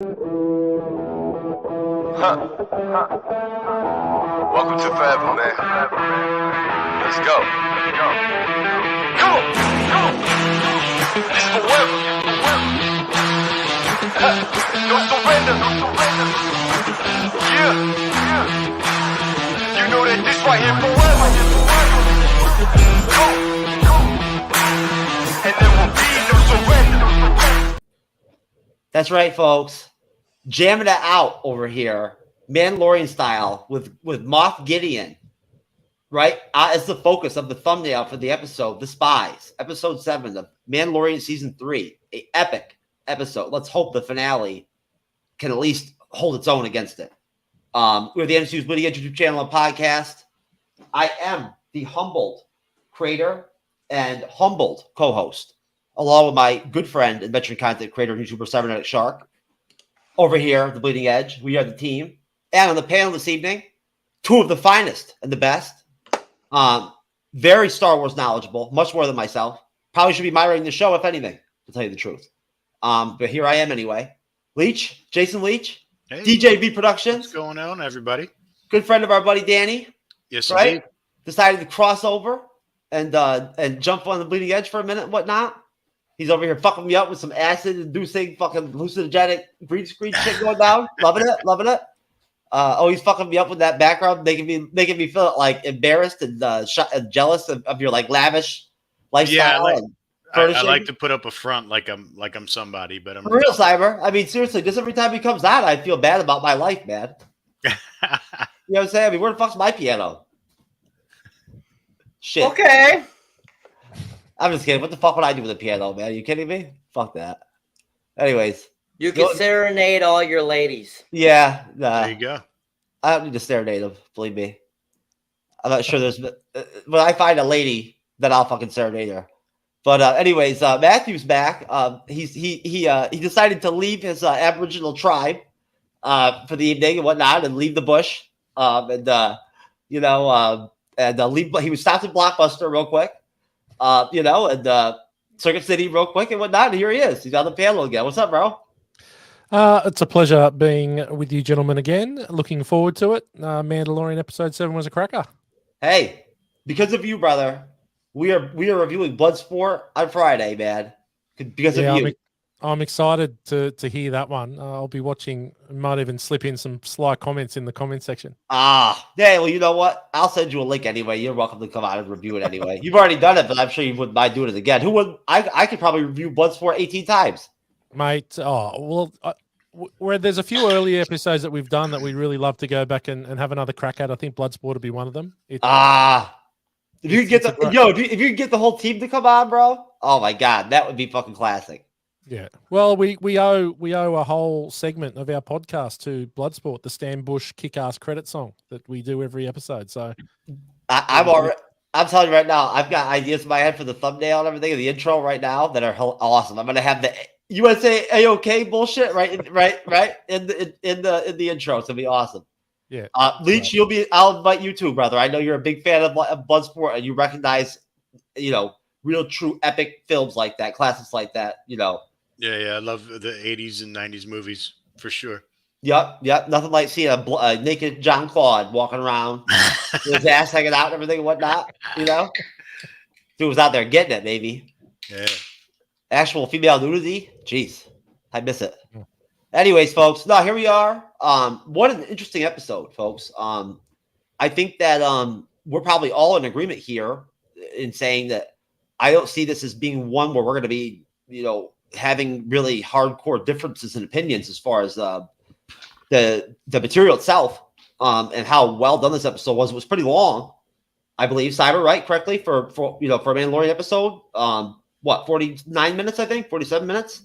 Welcome to Forever, man. Let's go. Come on. This is forever. No surrender. Yeah. You know that this right here forever. And there will be no surrender. That's right, folks. Jamming it out over here, Mandalorian style, with Moff Gideon, right? As the focus of the thumbnail for the episode, The Spies, episode 7 of Mandalorian season 3, an epic episode. Let's hope the finale can at least hold its own against it. We're the MCU'S YouTube channel and podcast. I am the humbled creator and humbled co-host, along with my good friend and veteran content creator and YouTuber Cyberneticshark. Over here, the Bleeding Edge, we are the team. And on the panel this evening, two of the finest and the best. Very Star Wars knowledgeable, much more than myself. Probably should be moderating the show, if anything, to tell you the truth. But here I am anyway. Leach, Jason Leach, hey, DJB Productions. What's going on, everybody? Good friend of our buddy Danny. Yes, right? Indeed. Decided to cross over and jump on the Bleeding Edge for a minute and whatnot. He's over here fucking me up with some acid-inducing fucking hallucinogenic green screen shit going down. Loving it. He's fucking me up with that background, making me feel like embarrassed and jealous of your like lavish lifestyle. Yeah, I like to put up a front like I'm somebody, but I'm for real, Cyber. I mean, seriously, just every time he comes out, I feel bad about my life, man. You know what I'm saying? I mean, where the fuck's my piano? Shit. Okay. I'm just kidding. What the fuck would I do with a piano, man? Are you kidding me? Fuck that. Anyways. You can serenade all your ladies. Yeah. There you go. I don't need to serenade them, believe me. I'm not sure there's... When I find a lady, then I'll fucking serenade her. But anyways, Matthew's back. He decided to leave his Aboriginal tribe for the evening and whatnot and leave the bush. He was stopped at Blockbuster real quick. Circuit City real quick and whatnot. And here he is. He's on the panel again. What's up, bro? It's a pleasure being with you gentlemen again. Looking forward to it. Mandalorian episode 7 was a cracker. Hey, because of you, brother, we are reviewing Bloodsport on Friday, man. Because of you. I'm excited to hear that one. I'll be watching. Might even slip in some sly comments in the comment section. Yeah. Well, you know what? I'll send you a link anyway. You're welcome to come out and review it anyway. You've already done it, but I'm sure you wouldn't mind doing it again. Who would? I could probably review Bloodsport 18 times, mate. Where there's a few early episodes that we've done that we'd really love to go back and have another crack at. I think Bloodsport would be one of them. If you could get the whole team to come on, bro. Oh my god, that would be fucking classic. Yeah. Well, we owe a whole segment of our podcast to Bloodsport, the Stan Bush kick-ass credit song that we do every episode. So I'm telling you right now, I've got ideas in my head for the thumbnail and everything and the intro right now that are awesome. I'm gonna have the USA AOK bullshit right in the intro. It's gonna be awesome. Yeah. Leach, I'll invite you too, brother. I know you're a big fan of Bloodsport and you recognize, real true epic films like that, classics like that, Yeah, I love the 80s and 90s movies for sure. Yep. Nothing like seeing a naked John Claude walking around with his ass hanging out and everything and whatnot, Dude was out there getting it, baby. Yeah. Actual female nudity. Jeez. I miss it. Anyways, folks, here we are. What an interesting episode, folks. I think that we're probably all in agreement here in saying that I don't see this as being one where we're going to be, having really hardcore differences in opinions as far as the material itself and how well done this episode was. It was pretty long, I believe. Cyber, right? Correctly for a Mandalorian episode. 49 minutes? I think 47 minutes.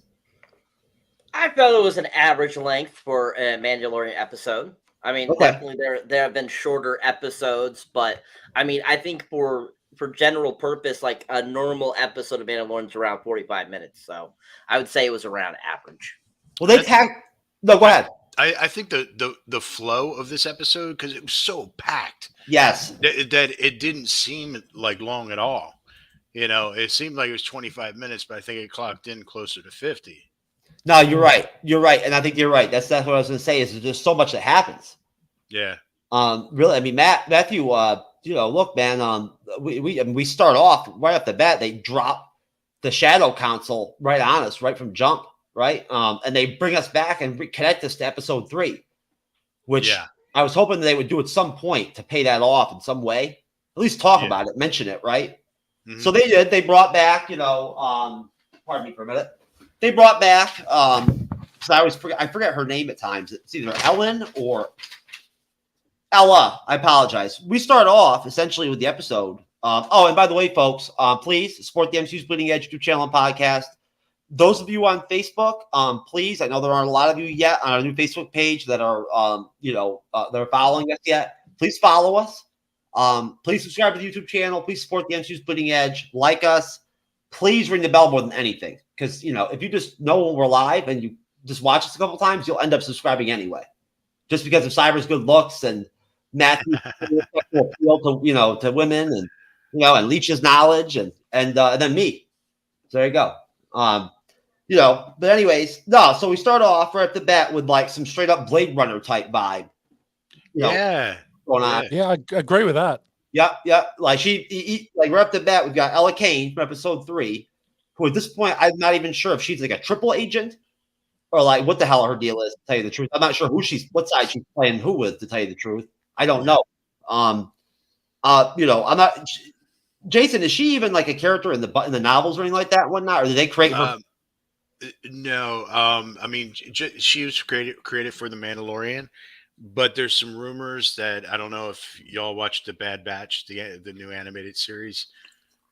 I felt it was an average length for a Mandalorian episode. I mean, Definitely there have been shorter episodes, but I mean, I think for general purpose, like a normal episode of Mandalorian's around 45 minutes. So I would say it was around average. Well, go ahead. I think the flow of this episode, because it was so packed. Yes. That it didn't seem like long at all. It seemed like it was 25 minutes, but I think it clocked in closer to 50. No, you're right. You're right, and I think you're right. That's what I was going to say. Is there's just so much that happens. Yeah. Really, I mean, Matthew. Look, man. We start off right off the bat. They drop the Shadow Council right on us, right from jump, right? And they bring us back and reconnect us to episode 3, which I was hoping they would do at some point to pay that off in some way. At least talk about it, mention it, right? Mm-hmm. So they did. They brought back, pardon me for a minute. They brought back, because I forget her name at times. It's either Ellen or Ella. I apologize. We start off essentially with the episode. And by the way, folks, please support the MCU'S Bleeding Edge YouTube channel and podcast. Those of you on Facebook, please. I know there aren't a lot of you yet on our new Facebook page that are, that are following us yet. Please follow us. Please subscribe to the YouTube channel. Please support the MCU'S Bleeding Edge. Like us. Please ring the bell more than anything. Because, if you just know when we're live and you just watch us a couple times, you'll end up subscribing anyway. Just because of Cyber's good looks and Matthew's appeal to women and Leach's knowledge and then me. So there you go. But anyways, so we start off right at the bat with like some straight up Blade Runner type vibe. Going on. Yeah, I agree with that. Yeah. Like right off the bat, we've got Ella Kane from episode 3, who at this point I'm not even sure if she's like a triple agent or like what the hell her deal is. To tell you the truth, I'm not sure what side she's playing who with. To tell you the truth, I don't know. I'm not. Jason, is she even like a character in the novels or anything like that? Whatnot, or did they create her? No. I mean, she was created for the Mandalorian. But there's some rumors that I don't know if y'all watched the Bad Batch, the new animated series.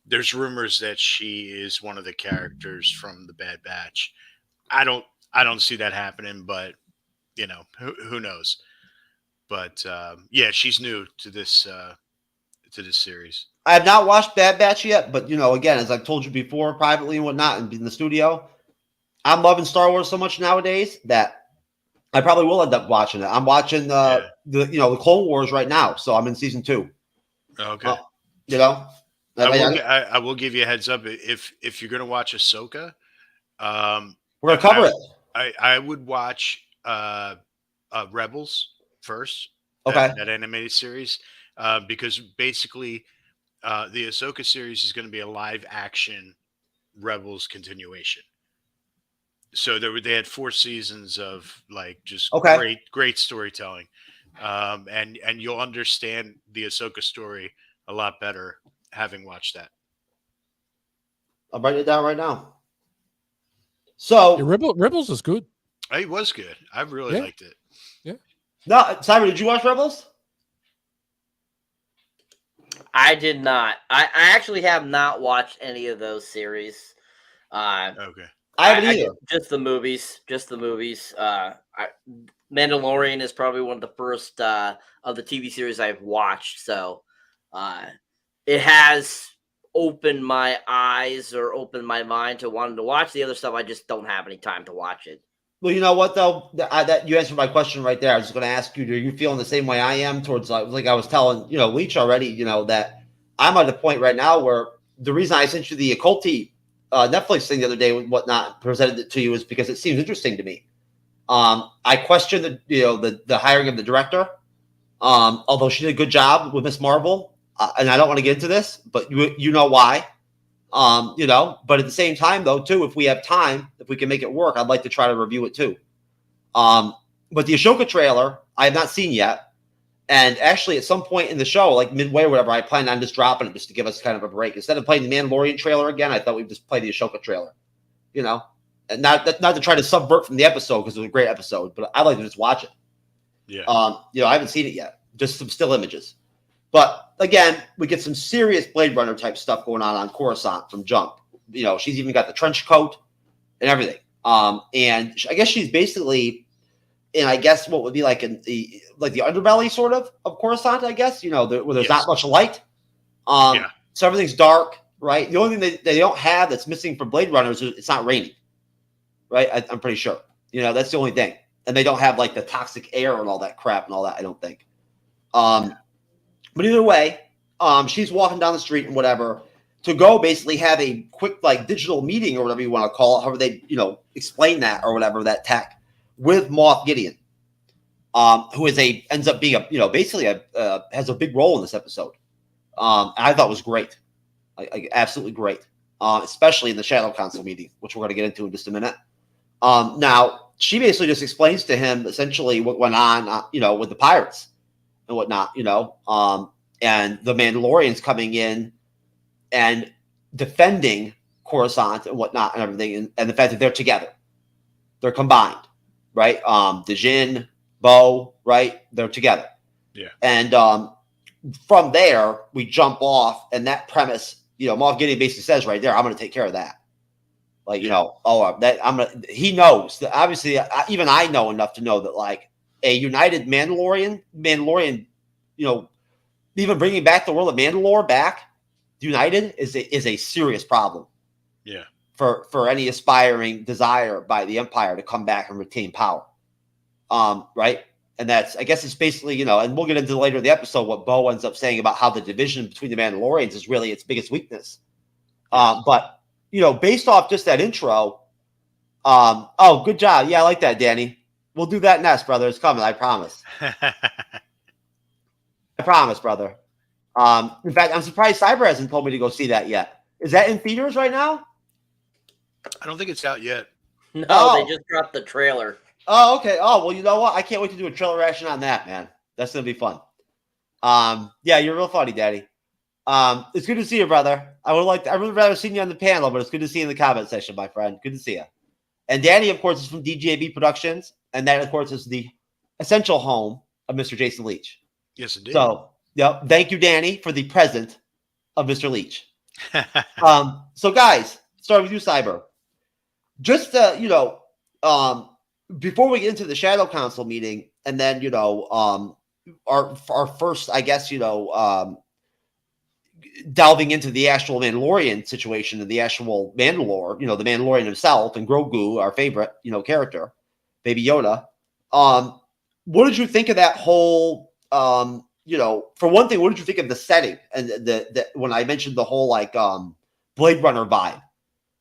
There's rumors that she is one of the characters from the Bad Batch. I don't see that happening, but who knows? But she's new to this series. I have not watched Bad Batch yet, but again, as I've told you before, privately and whatnot, and in the studio, I'm loving Star Wars so much nowadays that I probably will end up watching it. I'm watching the Clone Wars right now, so I'm in season 2. Okay. I will give you a heads up if you're gonna watch Ahsoka. We're gonna cover it. I would watch Rebels first. Okay. That animated series, because basically the Ahsoka series is going to be a live action Rebels continuation. So they had 4 seasons of like just great storytelling, and you'll understand the Ahsoka story a lot better having watched that. I'm writing it down right now. So Rebels is good. It was good. I really liked it. Yeah. No, Cyber, did you watch Rebels? I did not. I actually have not watched any of those series. Okay. I haven't either. Just the movies. Mandalorian is probably one of the first of the TV series I've watched, so it has opened my eyes or opened my mind to wanting to watch the other stuff. I just don't have any time to watch it. Well, you know what though? That you answered my question right there. I was just going to ask you: are you feeling the same way I am towards like I was telling Leach already? That I'm at the point right now where the reason I sent you the occulty Netflix thing the other day, whatnot, presented it to you is because it seems interesting to me. I question the hiring of the director, although she did a good job with Miss Marvel, and I don't want to get into this, but you know why. But at the same time, though, too, if we have time, if we can make it work, I'd like to try to review it too. But the Ashoka trailer, I have not seen yet. And actually, at some point in the show, like midway or whatever, I plan on just dropping it just to give us kind of a break. Instead of playing the Mandalorian trailer again, I thought we'd just play the Ashoka trailer, and not to try to subvert from the episode because it was a great episode, but I like to just watch it. Yeah. I haven't seen it yet, just some still images. But again, we get some serious Blade Runner type stuff going on Coruscant from jump. She's even got the trench coat and everything. And I guess she's basically in, I guess, what would be like the underbelly sort of Coruscant, I guess, where there's not much light. So everything's dark, right? The only thing they don't have that's missing from Blade Runners is it's not raining, right? I'm pretty sure. That's the only thing. And they don't have like the toxic air and all that crap and all that, I don't think. But either way, she's walking down the street and whatever. to go basically have a quick like digital meeting or whatever you want to call it, however they explain that or whatever, that tech, with Moff Gideon, who ends up being basically has a big role in this episode. I thought was great, like absolutely great, especially in the Shadow Council meeting, which we're going to get into in just a minute. Now she basically just explains to him essentially what went on, with the pirates and whatnot, and the Mandalorians coming in and defending Coruscant and whatnot and everything, and the fact that they're together, they're combined, right? Dejin, Bo, right? They're together. Yeah. And from there, we jump off, and that premise, Moff Gideon basically says right there, I'm going to take care of that. Like, he knows that obviously, even I know enough to know that like a united Mandalorian, even bringing back the world of Mandalore back united is a serious problem. Yeah. For any aspiring desire by the Empire to come back and retain power. Right. And I guess it's basically, and we'll get into later in the episode what Bo ends up saying about how the division between the Mandalorians is really its biggest weakness. But, based off just that intro, good job. Yeah, I like that, Danny. We'll do that next, brother. It's coming. I promise. I promise, brother. In fact, I'm surprised Cyber hasn't told me to go see that yet. Is that in theaters right now? I don't think it's out yet. No, they just dropped the trailer. Oh, okay. Oh, well, you know what? I can't wait to do a trailer reaction on that, man. That's going to be fun. Yeah, you're real funny, Daddy. It's good to see you, brother. I would rather seen you on the panel, but it's good to see you in the comment section, my friend. Good to see you. And Danny, of course, is from DJB Productions, and that, of course, is the essential home of Mr. Jason Leach. Yes, indeed. So, thank you, Danny, for the present of Mr. Leach. So, guys, starting with you, Cyber. Just before we get into the Shadow Council meeting, and then our first, I guess, delving into the actual Mandalorian situation and the actual Mandalore, the Mandalorian himself and Grogu, our favorite, character, Baby Yoda. What did you think of that whole? For one thing, what did you think of the setting and the when I mentioned the whole like Blade Runner vibe,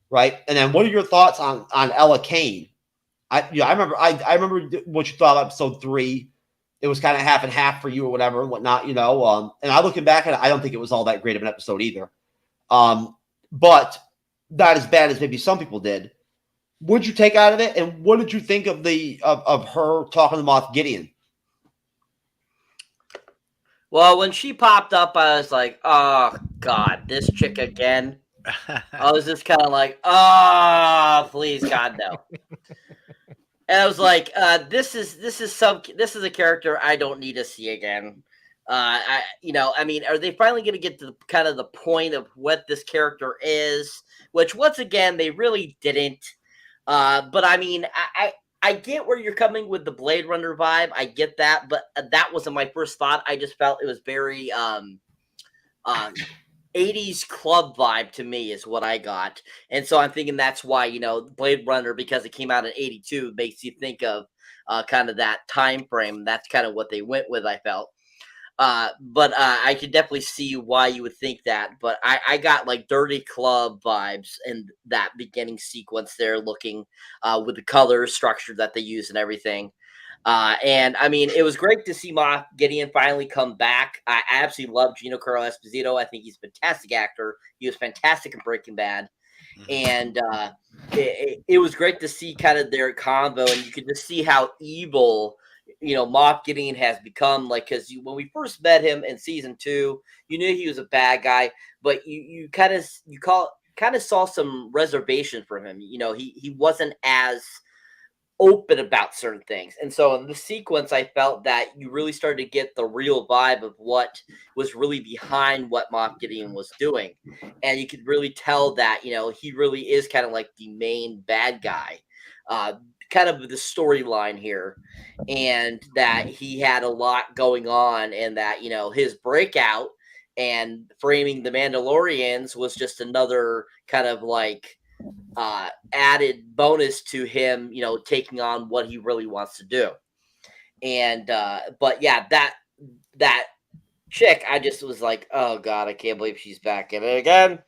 right? And then what are your thoughts on Ella Kane? I remember what you thought of episode 3. It was kind of half and half for you or whatever and whatnot, and I looking back at it, I don't think it was all that great of an episode either. But not as bad as maybe some people did. What did you take out of it, and what did you think of of her talking to Moff Gideon? Well, when she popped up, I was like, oh, God, this chick again. I was just kind of like, oh, please, God, no. And I was like, this is a character I don't need to see again. Are they finally going to get to the, kind of the point of what this character is? Which, once again, they really didn't. But I mean, I get where you're coming with the Blade Runner vibe. I get that, but that wasn't my first thought. I just felt it was very 80s club vibe to me is what I got. And so I'm thinking that's why, Blade Runner, because it came out in 82, makes you think of kind of that time frame. That's kind of what they went with, I felt. But I could definitely see why you would think that. But I got like Dirty Club vibes in that beginning sequence there, looking with the color structure that they use and everything. And I mean, it was great to see Moff Gideon finally come back. I absolutely love Giancarlo Esposito. I think he's a fantastic actor. He was fantastic in Breaking Bad. And it was great to see kind of their combo, and you could just see how evil Moff Gideon has become. Like, because when we first met him in season 2, you knew he was a bad guy, but you kind of saw some reservation from him. He wasn't as open about certain things. And so in the sequence, I felt that you really started to get the real vibe of what was really behind what Moff Gideon was doing. And you could really tell that, he really is kind of like the main bad guy, kind of the storyline here, and that he had a lot going on, and that, his breakout and framing the Mandalorians was just another kind of like added bonus to him, taking on what he really wants to do. And but yeah, that chick, I just was like, oh God, I can't believe she's back in it again.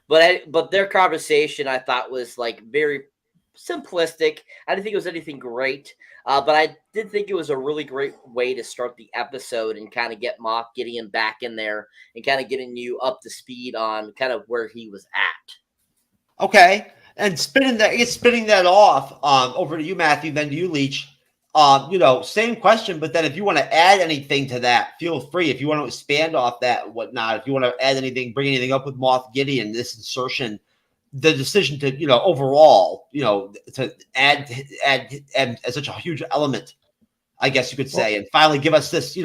but their conversation I thought was like very simplistic. I didn't think it was anything great, but I did think it was a really great way to start the episode and kind of get Moff Gideon back in there and kind of getting you up to speed on kind of where he was at. Okay, and spinning that off over to you, Matthew, then to you, Leach. Same question, but then if you want to add anything to that, feel free. If you want to expand off that, whatnot. If you want to add anything, bring anything up with Moff Gideon, this insertion, the decision to, overall, to add as such a huge element, I guess you could say, and finally give us this,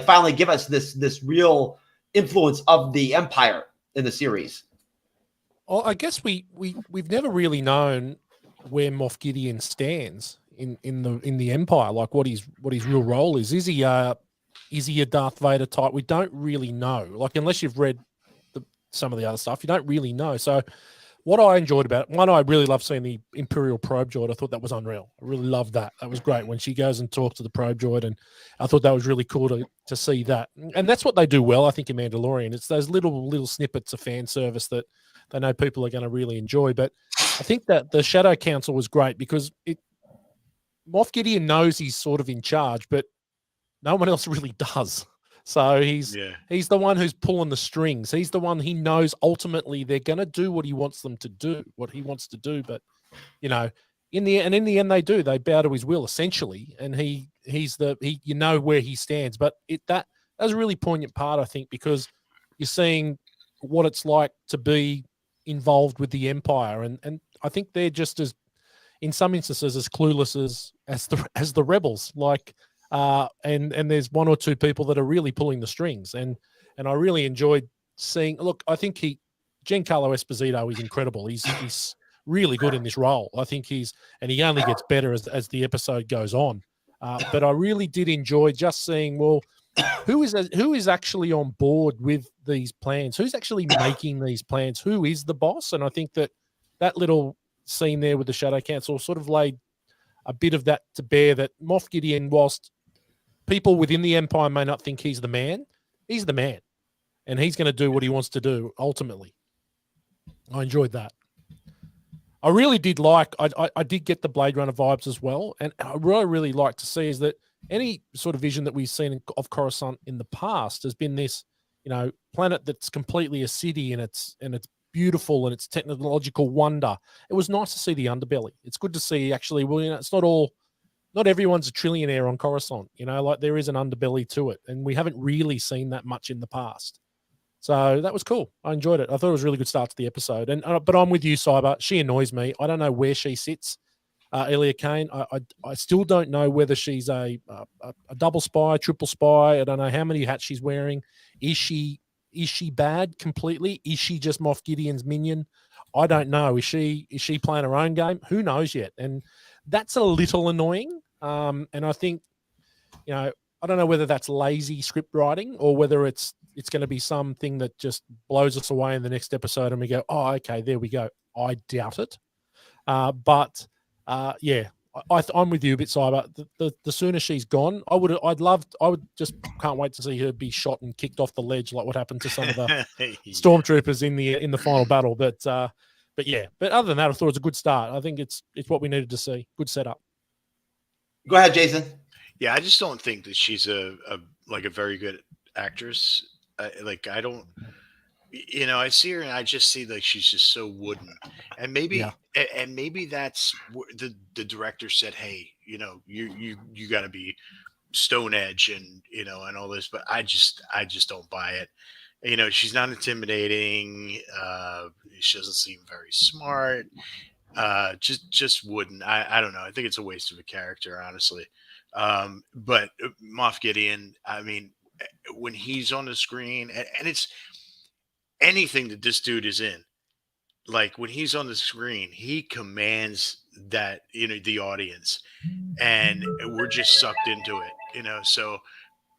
finally give us this real influence of the Empire in the series. Well, I guess we've never really known where Moff Gideon stands in the Empire, like what his real role is. Is he a Darth Vader type? We don't really know. Like, unless you've read some of the other stuff, you don't really know. So what I enjoyed about it, one, I really loved seeing the Imperial probe droid. I thought that was unreal. I really loved that. That was great when she goes and talks to the probe droid, and I thought that was really cool to see that. And that's what they do well, I think, in Mandalorian. It's those little snippets of fan service that they know people are going to really enjoy. But I think that the Shadow Council was great because Moff Gideon knows he's sort of in charge, but no one else really does. So he's the one who's pulling the strings. He's the one, he knows ultimately they're going to do what he wants them to do, what he wants to do. But, in the end they do. They bow to his will, essentially. And he's where he stands. But that was a really poignant part, I think, because you're seeing what it's like to be involved with the Empire. And I think they're just as, in some instances, as clueless as the rebels. Like, and there's one or two people that are really pulling the strings, and I really enjoyed seeing. Look, I think Giancarlo Esposito is incredible. He's really good in this role. I think he only gets better as the episode goes on. But I really did enjoy just seeing, well, who is actually on board with these plans? Who's actually making these plans? Who is the boss? And I think that little scene there with the Shadow Council sort of laid a bit of that to bear, that Moff Gideon, whilst people within the Empire may not think he's the man, and he's going to do what he wants to do ultimately. I enjoyed that. I really did I did get the Blade Runner vibes as well, and I really like to see is that any sort of vision that we've seen of Coruscant in the past has been this, planet that's completely a city, and it's beautiful and it's technological wonder. It was nice to see the underbelly. It's good to see actually, it's not everyone's a trillionaire on Coruscant, like there is an underbelly to it. And we haven't really seen that much in the past. So that was cool. I enjoyed it. I thought it was a really good start to the episode. But I'm with you, Cyber. She annoys me. I don't know where she sits. Elia Kane. I still don't know whether she's a double spy, triple spy. I don't know how many hats she's wearing. Is she bad completely? Is she just Moff Gideon's minion? I don't know. Is she playing her own game? Who knows yet? And that's a little annoying. And I think, I don't know whether that's lazy script writing or whether it's going to be something that just blows us away in the next episode and we go, oh, okay, there we go. I doubt it. But I'm with you a bit, Cyber. The sooner she's gone, I would just can't wait to see her be shot and kicked off the ledge like what happened to some of the stormtroopers in the final battle. But other than that, I thought it was a good start. I think it's what we needed to see. Good setup. Go ahead, Jason. Yeah, I just don't think that she's a very good actress. I don't. I see her and I just see like she's just so wooden, and maybe that's the director said, hey, you got to be Stone Edge and and all this, but I just don't buy it. She's not intimidating. She doesn't seem very smart. Just wooden. I don't know. I think it's a waste of a character, honestly. But Moff Gideon, I mean, when he's on the screen, and it's anything that this dude is in, like when he's on the screen, he commands that, the audience, and we're just sucked into it, so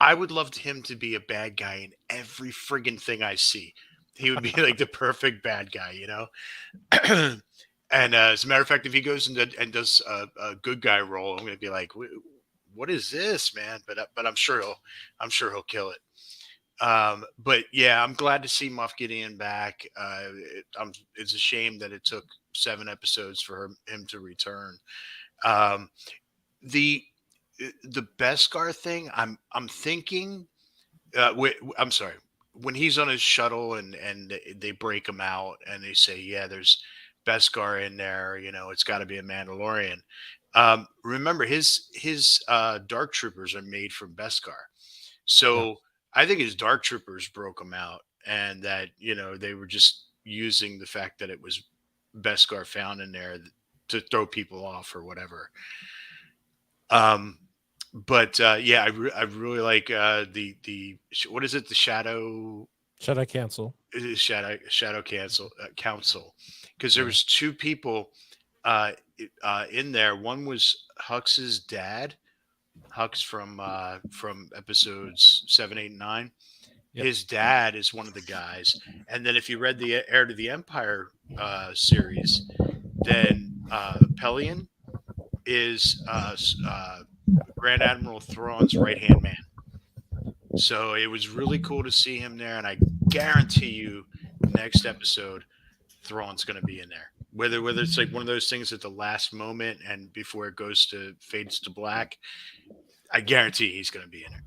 I would love him to be a bad guy in every friggin' thing I see. He would be like the perfect bad guy, And as a matter of fact, if he goes and does a good guy role, I'm going to be like, what is this, man? But I'm sure he'll kill it. But yeah, I'm glad to see Moff Gideon back. It's a shame that it took 7 episodes for him to return. The Beskar thing, I'm thinking. I'm sorry. When he's on his shuttle and they break him out and they say, yeah, there's Beskar in there. It's got to be a Mandalorian. Remember, his Dark Troopers are made from Beskar, so I think his Dark Troopers broke him out, and that they were just using the fact that it was Beskar found in there to throw people off or whatever. But yeah, I really like the what is it, the Shadow Council. Shadow Council, because there was 2 people in there. One was Hux's dad, Hux from episodes 7, 8, and 9. Yep. His dad is one of the guys, and then if you read the Heir to the Empire series, then Pelion is Grand Admiral Thrawn's right-hand man. So it was really cool to see him there, and I guarantee you next episode Thrawn's going to be in there. Whether it's like one of those things at the last moment and before it fades to black, I guarantee he's going to be in there.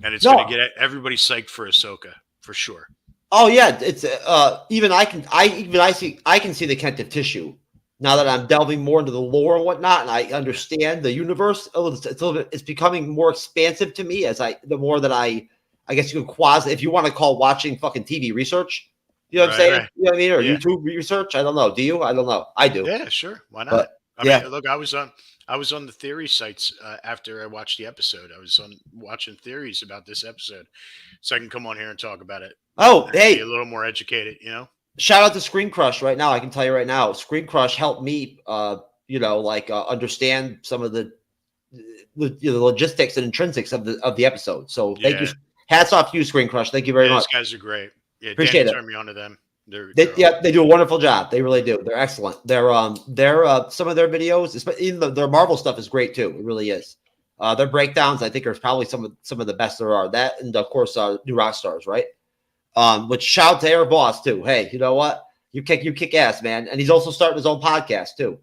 And it's going to get everybody psyched for Ahsoka for sure. Oh yeah, it's I can see the connective tissue now that I'm delving more into the lore and whatnot, and I understand the universe. It's becoming more expansive to me the more that I guess you could if you want to call watching fucking TV research. You know what I'm saying? Right. You know what I mean? Or YouTube research? I don't know. Do you? I don't know. I do. Yeah, sure. Why not? But, I mean, look, I was on the theory sites after I watched the episode. I was watching theories about this episode, so I can come on here and talk about it. Oh, hey, be a little more educated, Shout out to Screen Crush right now. I can tell you right now, Screen Crush helped me, understand some of the logistics and intrinsics of the episode. So thank you. Hats off to you, Screen Crush. Thank you very much. These guys are great. Yeah, appreciate it. Turn me on to them. They do a wonderful job. They really do. They're excellent. They're some of their videos, even their Marvel stuff is great too. It really is. Their breakdowns, I think, are probably some of the best there are. That and of course, New Rockstars, right? Which shout out to Air Boss too. Hey, you know what? You kick ass, man. And he's also starting his own podcast too.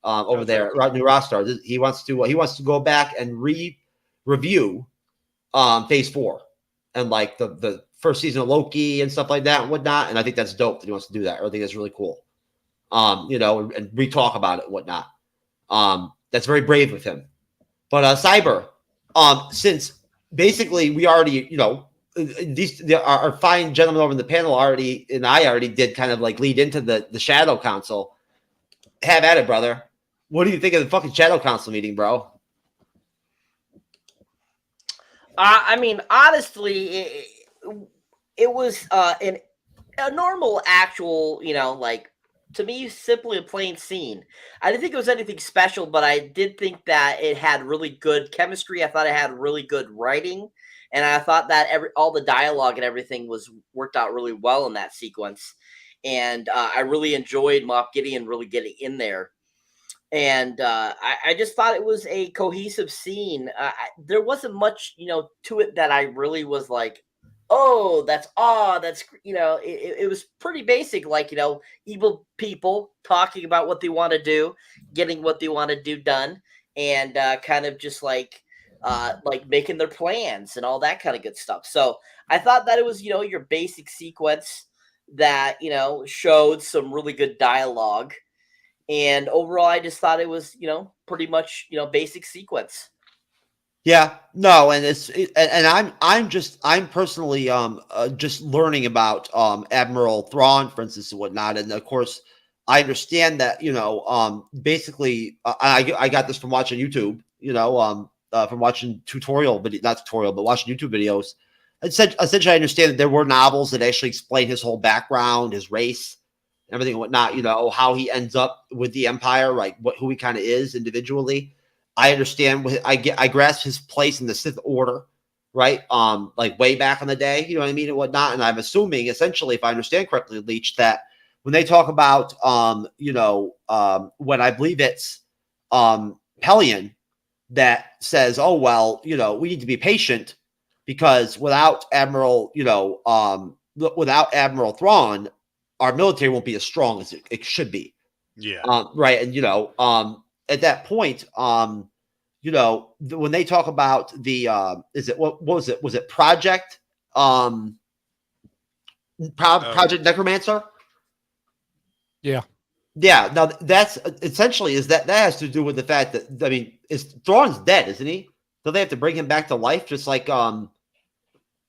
Over there at New Rockstars. He wants to go back and review Phase 4 and like the first season of Loki and stuff like that and whatnot. And I think that's dope that he wants to do that. I think that's really cool. And re-talk about it and whatnot. That's very brave of him. But Cyber, since basically we already, our fine gentlemen over in the panel I already did kind of like lead into the Shadow Council. Have at it, brother. What do you think of the fucking Shadow Council meeting, bro? I mean, honestly, it was a normal, actual, to me, simply a plain scene. I didn't think it was anything special, but I did think that it had really good chemistry. I thought it had really good writing, and I thought that all the dialogue and everything worked out really well in that sequence. And I really enjoyed Moff Gideon really getting in there. And I just thought it was a cohesive scene. There wasn't much, to it that I really was like, oh, that's it was pretty basic, like, evil people talking about what they want to do, getting what they want to do done, and kind of just like making their plans and all that kind of good stuff. So I thought that it was, your basic sequence that, showed some really good dialogue. And overall, I just thought it was, pretty much, basic sequence. Yeah, no, and I'm personally just learning about Admiral Thrawn, for instance, and whatnot. And of course, I understand that, basically, I got this from watching YouTube, from watching watching YouTube videos. Essentially, I understand that there were novels that actually explain his whole background, his race, everything and whatnot, how he ends up with the Empire, like who he kind of is individually. I understand. I grasp his place in the Sith Order, right? Like way back in the day, you know what I mean, and whatnot. And I'm assuming, essentially, if I understand correctly, Leech, that when they talk about, when I believe it's Pelion that says, oh well, we need to be patient because without Admiral, without Admiral Thrawn, our military won't be as strong as it should be. Yeah. Right. And, at that point, when they talk about the, what was it? Was it Project, Project Necromancer? Yeah. Yeah. Now that's essentially that has to do with the fact that, I mean, Thrawn's dead, isn't he? So they have to bring him back to life, just like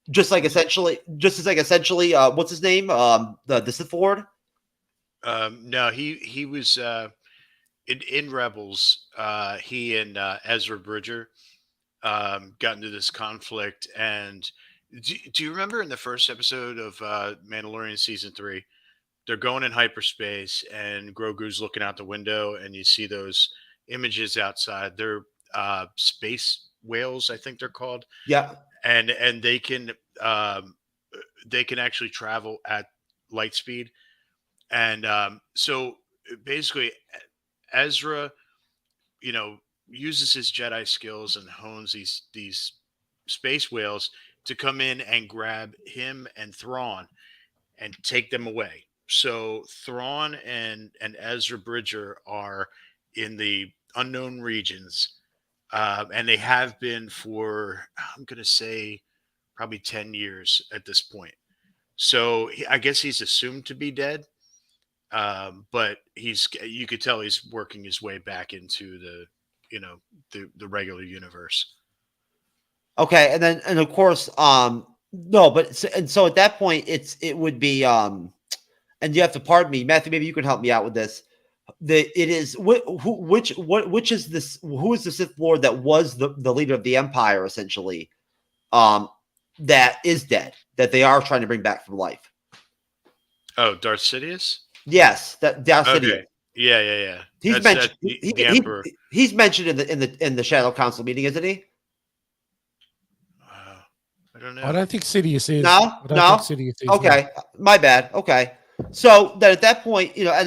essentially, what's his name? The Sith Lord. No, he was in Rebels. He and Ezra Bridger got into this conflict. And do you remember in the first episode of Mandalorian season 3, they're going in hyperspace and Grogu's looking out the window and you see those images outside. They're space whales, I think they're called. Yeah. And they can actually travel at light speed. And so basically Ezra, uses his Jedi skills and hones these space whales to come in and grab him and Thrawn and take them away. So Thrawn and Ezra Bridger are in the unknown regions, and they have been for, I'm going to say, probably 10 years at this point. So I guess he's assumed to be dead, but you could tell he's working his way back into the regular universe. Okay, and of course, no, but so at that point, it would be, and you have to pardon me, Matthew. Maybe you can help me out with this. Which is this? Who is the Sith Lord that was the leader of the Empire, essentially? That is dead. That they are trying to bring back from life. Oh, Darth Sidious. Yes, that Darth Sidious. Okay. Yeah. He's That's mentioned. the Emperor. He's mentioned in the Shadow Council meeting, isn't he? I don't know. I don't think Sidious is. No? I don't think Sidious is. Okay, my bad. Okay, so then at that point, you're right,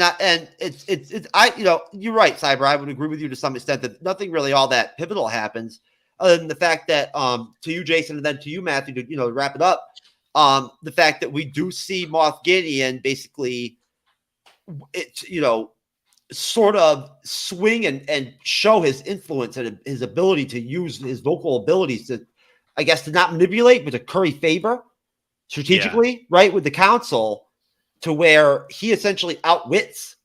Cyber. I would agree with you to some extent that nothing really all that pivotal happens, other than the fact that, to you, Jason, and then to you, Matthew, to wrap it up, the fact that we do see Moff Gideon basically, sort of swing and show his influence and his ability to use his vocal abilities to, I guess, to not manipulate, but to curry favor strategically, right, with the council, to where he essentially outwits,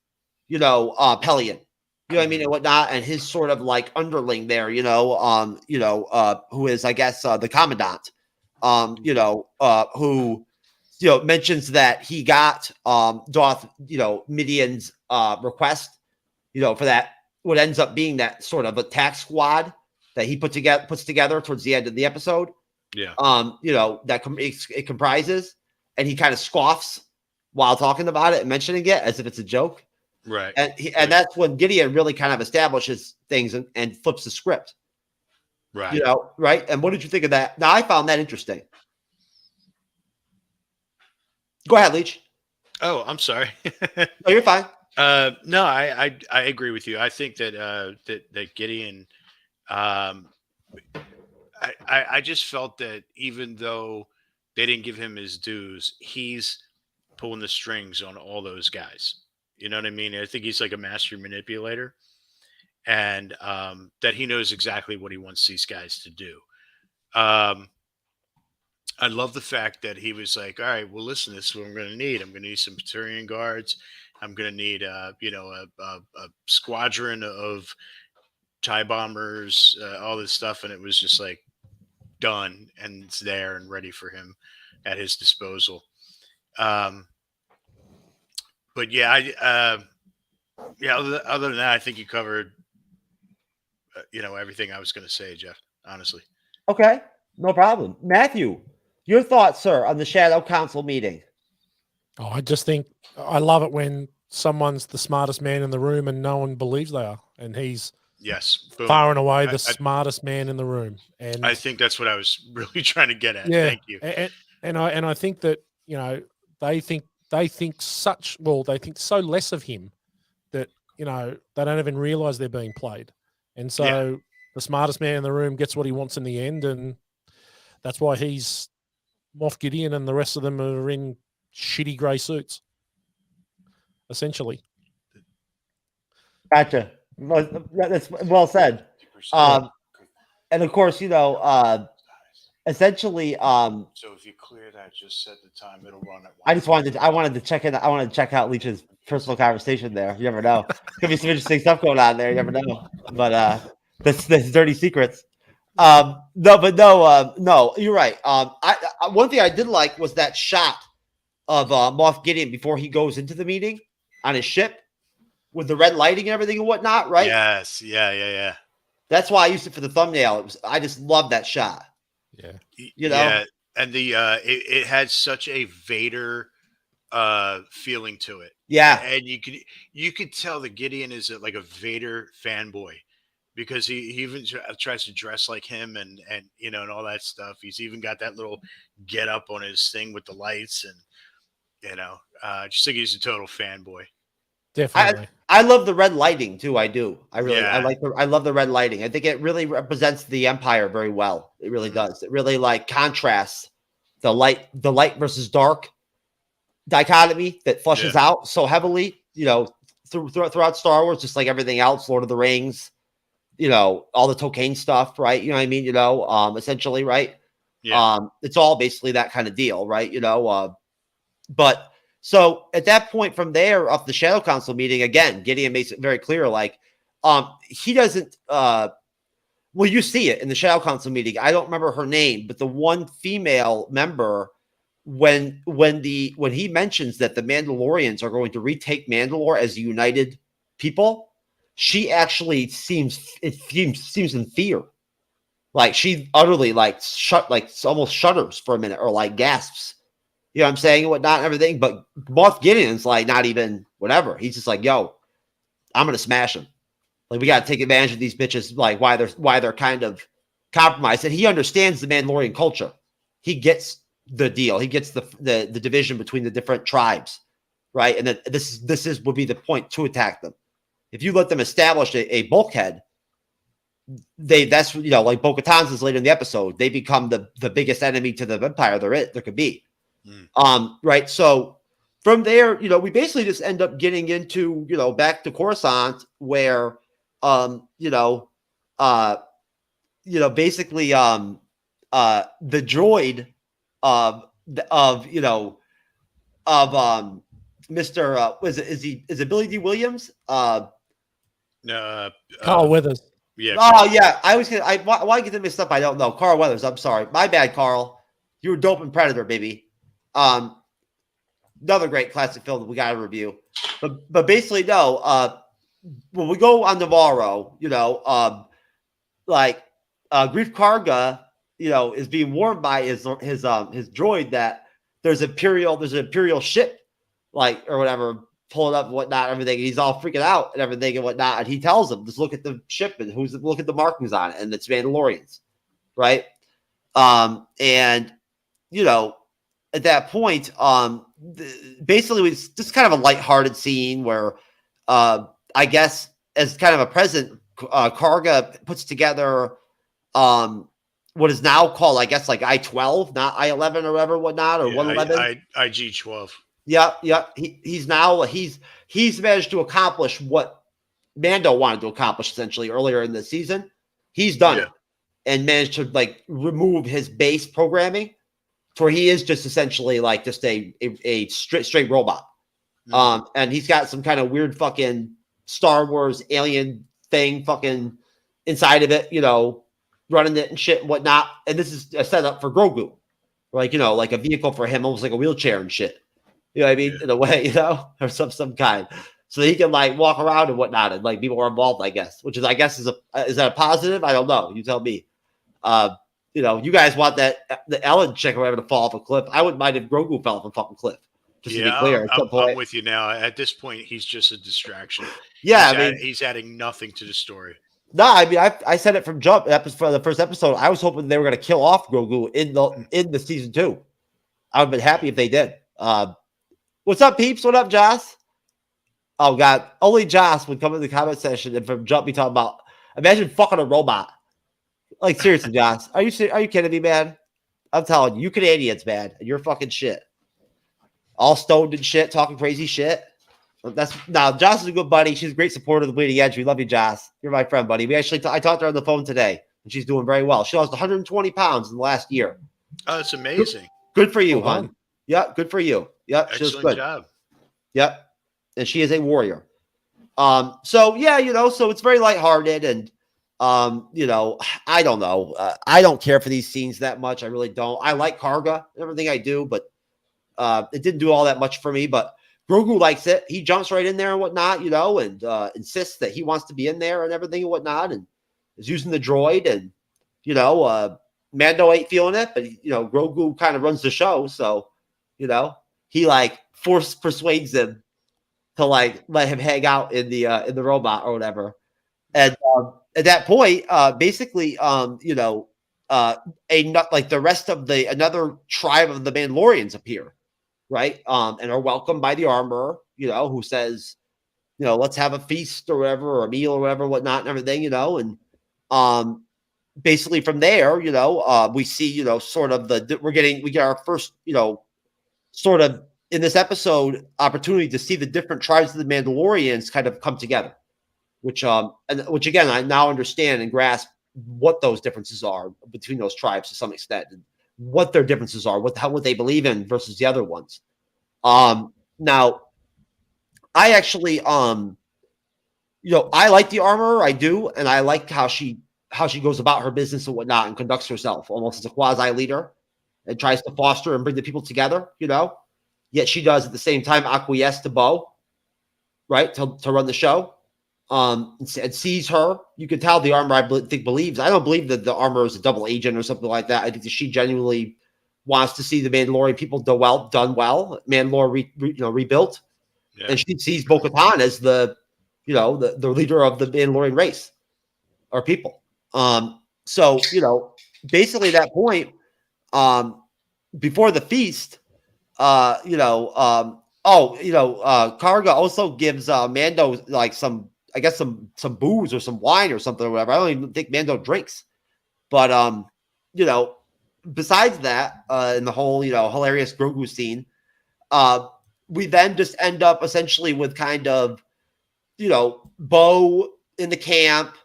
Pelion, what I mean, and whatnot, and his sort of like underling there, who is, I guess, the commandant, who, mentions that he got Darth, Midian's request, for that, what ends up being that sort of attack squad that he puts together towards the end of the episode. Yeah. That it comprises, and he kind of scoffs while talking about it and mentioning it as if it's a joke. Right. And that's when Gideon really kind of establishes things and flips the script. Right. Right. And what did you think of that? Now, I found that interesting. Go ahead, Leach. Oh, I'm sorry. Oh, you're fine. No, I agree with you. I think that that Gideon, I just felt that even though they didn't give him his dues, he's pulling the strings on all those guys. You know what I mean? I think he's like a master manipulator, and that he knows exactly what he wants these guys to do. I love the fact that he was like, all right, well, listen, this is what I'm going to need. I'm going to need some Praetorian guards. I'm going to need, a squadron of TIE bombers, all this stuff. And it was just like done, and it's there and ready for him at his disposal. But yeah, other than that, I think you covered, everything I was going to say, Jeff, honestly. Okay, no problem. Matthew, your thoughts, sir, on the Shadow Council meeting? Oh, I just think I love it when someone's the smartest man in the room and no one believes they are, and he's boom. far and away the smartest man in the room. And I think that's what I was really trying to get at. Yeah, Thank you. And I think that they think so less of him that they don't even realize they're being played, and so the smartest man in the room gets what he wants in the end, and That's why he's Moff Gideon and the rest of them are in shitty grey suits, essentially. Gotcha. Well, that's well said. And of course, essentially, So if you clear that, just set the time. It'll run at. I wanted to check in. I wanted to check out Leach's personal conversation there. You never know. Could be some interesting stuff going on there. You never know. But that's dirty secrets. No, you're right. One thing I did like was that shot of Moff Gideon before he goes into the meeting on his ship with the red lighting and everything and whatnot, right? Yes. Yeah. That's why I used it for the thumbnail. I just love that shot. Yeah. Yeah. And the it had such a Vader feeling to it. Yeah. And you could tell that Gideon is like a Vader fanboy because he even tries to dress like him and and all that stuff. He's even got that little get up on his thing with the lights and just think he's a total fanboy. Definitely. I love the red lighting too. I do. I Yeah. I love the red lighting. I think it really represents the Empire very well. It really does. It really contrasts the light versus dark dichotomy that flushes out so heavily, throughout Star Wars, just like everything else, Lord of the Rings, all the Tolkien stuff, right? You know what I mean? Essentially, right? Yeah. It's all basically that kind of deal, right? But so at that point from there, off the Shadow Council meeting, again, Gideon makes it very clear, he doesn't, well, you see it in the Shadow Council meeting. I don't remember her name, but the one female member, when he mentions that the Mandalorians are going to retake Mandalore as a united people, she actually seems in fear. Like she utterly almost shudders for a minute or gasps. You know what I'm saying? And whatnot and everything. But Moff Gideon's not even whatever. He's just like, yo, I'm going to smash him. We got to take advantage of these bitches, why they're kind of compromised. And he understands the Mandalorian culture. He gets the deal. He gets the division between the different tribes, right? And that this would be the point to attack them. If you let them establish a bulkhead, that's like Bo-Katan's is later in the episode, they become the biggest enemy to the Empire there could be. Right. So from there, we basically just end up getting into, back to Coruscant where, basically, the droid of Mr. Is it Billy D. Williams? Carl Weathers. Yeah. Oh yeah. Why get them mixed up? I don't know. Carl Weathers. I'm sorry. My bad, Carl. You were Dope and Predator, baby. Another great classic film that we got to review, but basically no. When we go on Navarro, Grief Karga, is being warned by his droid that there's an imperial ship, or whatever, pulling up and whatnot, everything. And he's all freaking out and everything and whatnot. And he tells him, just look at the ship and look at the markings on it, and it's Mandalorians, right? And at that point, basically it's just kind of a lighthearted scene where, I guess as kind of a present, Karga puts together, what is now called, I guess, I-12, not I-11 or whatever, whatnot, or 111. IG-12. Yeah. He's managed to accomplish what Mando wanted to accomplish essentially earlier in the season. He's done it and managed to remove his base programming to where he is just essentially just a straight robot. And he's got some kind of weird fucking Star Wars alien thing fucking inside of it, running it and shit and whatnot. And this is a setup for Grogu, like a vehicle for him, almost like a wheelchair and shit. You know what I mean? In a way, or some kind. So that he can walk around and whatnot, and people are involved, I guess. Which is is that a positive? I don't know. You tell me. You guys want the Ellen chick or whatever to fall off a cliff. I wouldn't mind if Grogu fell off a fucking cliff. Just to be clear. I'm with you now. At this point, he's just a distraction. Yeah, he's adding nothing to the story. No, I said it from jump for the first episode. I was hoping they were going to kill off Grogu in the season 2. I would have been happy if they did. What's up, peeps? What up, Joss? Oh God, only Joss would come in the comment section and from jump be talking about. Imagine fucking a robot. Seriously, Joss, are you kidding me, man? I'm telling you, you Canadians, man, you're fucking shit. All stoned and shit, talking crazy shit. That's now. Joss is a good buddy. She's a great supporter of the Bleeding Edge. We love you, Joss. You're my friend, buddy. We actually, I talked to her on the phone today, and she's doing very well. She lost 120 pounds in the last year. Oh, that's amazing. Good for you, Well hon. done. Yeah, good for you. Yep, she's Excellent good. job. Yep, and she is a warrior. So yeah, so it's very lighthearted, and I don't know. I don't care for these scenes that much. I really don't. I like Karga and everything I do, but it didn't do all that much for me. But Grogu likes it. He jumps right in there and whatnot, and insists that he wants to be in there and everything and whatnot, and is using the droid. And Mando ain't feeling it, but Grogu kind of runs the show, so he like persuades him to like let him hang out in the robot or whatever. And at that point, basically, like the rest of another tribe of the Mandalorians appear, right? And are welcomed by the armorer, who says, let's have a feast or whatever, or a meal or whatever, whatnot, and everything, and basically from there, we see, sort of we get our first, sort of in this episode opportunity to see the different tribes of the Mandalorians kind of come together, which again, I now understand and grasp what those differences are between those tribes to some extent, and what their differences are, what they believe in versus the other ones. Now I actually, I like the armorer, I do. And I like how she goes about her business and whatnot and conducts herself almost as a quasi leader and tries to foster and bring the people together, yet she does at the same time acquiesce to Bo, right. To run the show. And sees her. You can tell the armor, I believes. I don't believe that the armor is a double agent or something like that. I think that she genuinely wants to see the Mandalorian people done well. Mandalore rebuilt, Yeah. and she sees Bo-Katan as the leader of the Mandalorian race or people. So basically at that point, before the feast, Karga also gives Mando like some booze or some wine or something or whatever. I don't even think Mando drinks. But besides that, in the whole hilarious Grogu scene, we then just end up essentially with kind of Bo in the camp,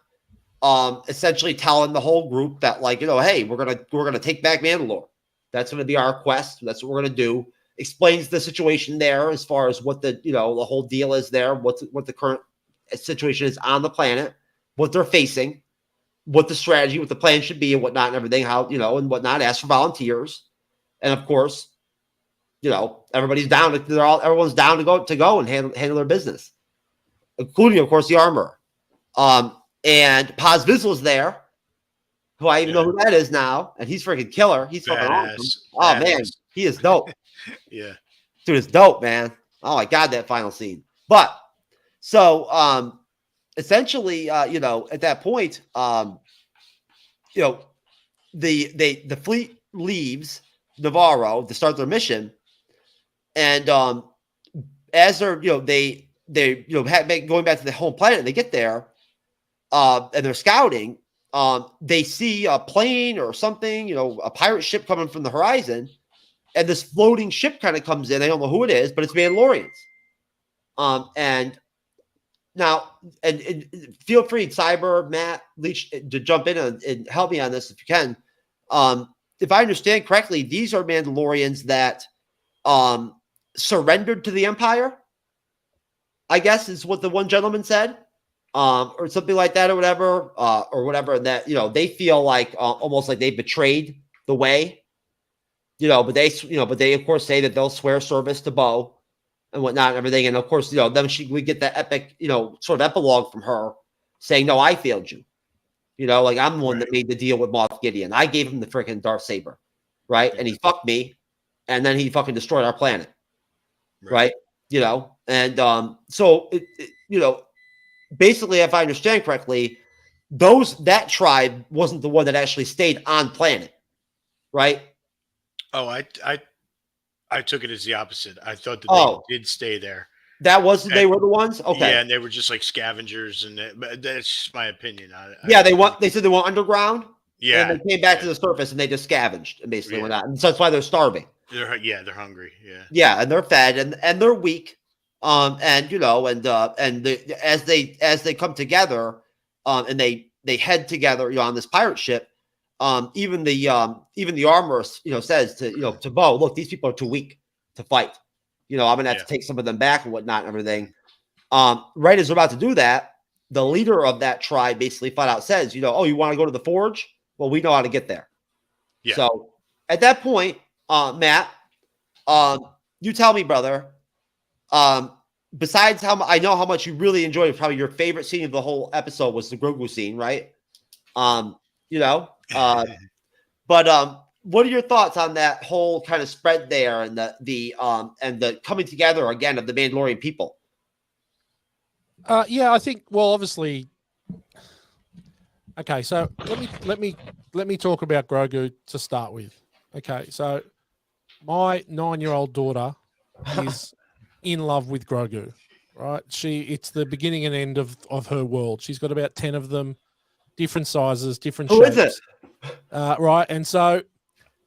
essentially telling the whole group that hey, we're gonna take back Mandalore. That's gonna be our quest. That's what we're gonna do. Explains the situation there as far as what the whole deal is there, what the current situation is on the planet, what they're facing, what the strategy, what the plan should be, and whatnot, and everything, how and whatnot. Ask for volunteers, and of course, everybody's down. Everyone's down to go and handle their business, including of course the armorer. And Paz Vizsla is there, who I even know who that is now, and he's freaking killer. He's fucking awesome. Oh man, he is dope. Yeah, dude, it's dope, man. Oh my god, that final scene. But so essentially, at that point, the fleet leaves Navarro to start their mission, and as they're going back to the home planet, they get there, and they're scouting. They see a plane or something, a pirate ship coming from the horizon. And this floating ship kind of comes in. I don't know who it is, but it's Mandalorians. And now, and feel free, Cyber, Matt, Leach, to jump in and help me on this if you can. If I understand correctly, these are Mandalorians that surrendered to the Empire, I guess is what the one gentleman said, or something like that, or whatever. And that they feel like almost like they betrayed the way. But they of course say that they'll swear service to Bo and whatnot and everything. And of course, then we get that epic, sort of epilogue from her saying, "No, I failed you. Like I'm the one that made the deal with Moff Gideon. I gave him the freaking Darksaber, right? And he fucked me, and then he fucking destroyed our planet, right? And so basically, if I understand correctly, that tribe wasn't the one that actually stayed on planet, right? Oh, I took it as the opposite. I thought that they did stay there. That was they were the ones. Okay, yeah, and they were just like scavengers, but that's just my opinion. They said they went underground. Yeah. And they came back to the surface and they just scavenged and basically Yeah. went out. And so that's why they're starving. They're hungry. Yeah. Yeah, and they're fed and they're weak. And you know, as they come together, and they head together, you know, on this pirate ship. Even the armorer, you know, says to Bo, look, these people are too weak to fight. You know, I'm gonna have to take some of them back and whatnot and everything. Right as they're about to do that, the leader of that tribe basically flat out says, you know, oh, you want to go to the forge? Well, we know how to get there. Yeah. So at that point, Matt, you tell me, brother. Besides I know how much you really enjoyed, probably your favorite scene of the whole episode was the Grogu scene, right? You know, but what are your thoughts on that whole kind of spread there and the coming together again of the Mandalorian people? Yeah, I think. Well, obviously. Okay, so let me talk about Grogu to start with. Okay, so my 9-year-old daughter is in love with Grogu, right? It's the beginning and end of her world. She's got about 10 of them, different sizes, different shapes. Who is it? Right, and so,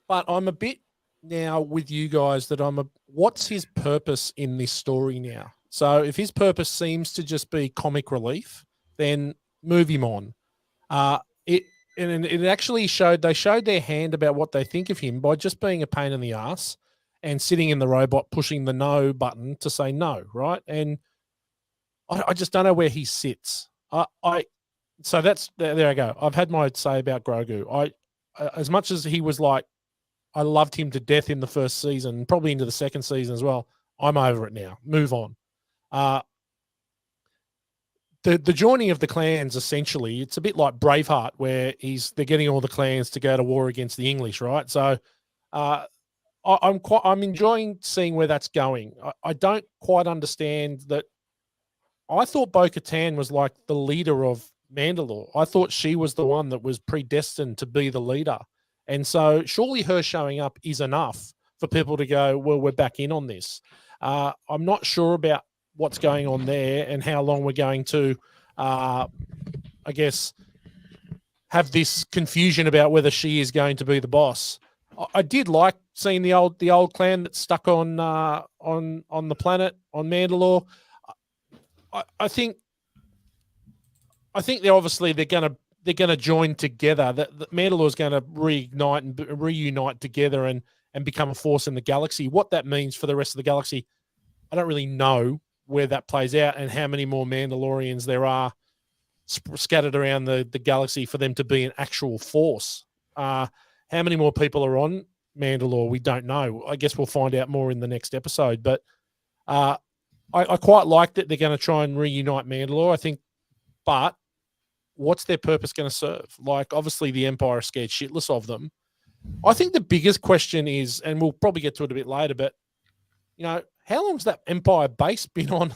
but I'm a bit now with you guys that what's his purpose in this story now? So if his purpose seems to just be comic relief, then move him on. It actually they showed their hand about what they think of him by just being a pain in the ass and sitting in the robot pushing the no button to say no, right? And I just don't know where he sits. So that's there I go. I've had my say about Grogu. As much as he was like, I loved him to death in the first season, probably into the second season as well. I'm over it now. Move on. The joining of the clans, essentially, it's a bit like Braveheart, where they're getting all the clans to go to war against the English, right? So I'm enjoying seeing where that's going. I don't quite understand that. I thought Bo-Katan was like the leader of Mandalore. I thought she was the one that was predestined to be the leader. And so surely her showing up is enough for people to go, well, we're back in on this. I'm not sure about what's going on there and how long we're going to, I guess, have this confusion about whether she is going to be the boss. I did like seeing the old clan that's stuck on the planet on Mandalore. I think they're gonna join together. That Mandalore's going to reignite and reunite together and become a force in the galaxy. What that means for the rest of the galaxy, I don't really know where that plays out and how many more Mandalorians there are scattered around the galaxy for them to be an actual force. How many more people are on Mandalore? We don't know. I guess we'll find out more in the next episode. But I quite like that they're going to try and reunite Mandalore, I think. But what's their purpose going to serve? Like, obviously, the Empire are scared shitless of them. I think the biggest question is, and we'll probably get to it a bit later, but, you know, how long's that Empire base been on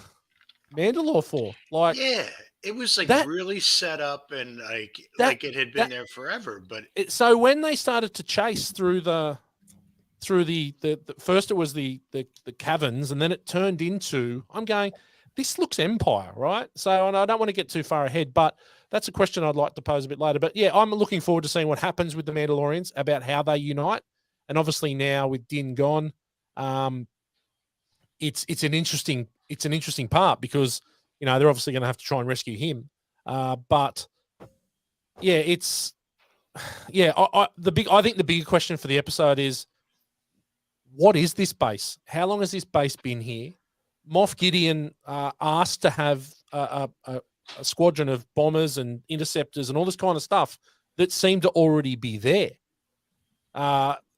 Mandalore for? Like, yeah, it was like really set up and like it had been there forever. But so when they started to chase through the first, it was the caverns, and then it turned into, I'm going, this looks Empire, right? So, and I don't want to get too far ahead, but that's a question I'd like to pose a bit later. But yeah, I'm looking forward to seeing what happens with the Mandalorians, about how they unite. And obviously now with Din gone, it's an interesting part, because, you know, they're obviously going to have to try and rescue him. But yeah, I think the bigger question for the episode is, what is this base? How long has this base been here? Moff Gideon asked to have a squadron of bombers and interceptors and all this kind of stuff that seemed to already be there.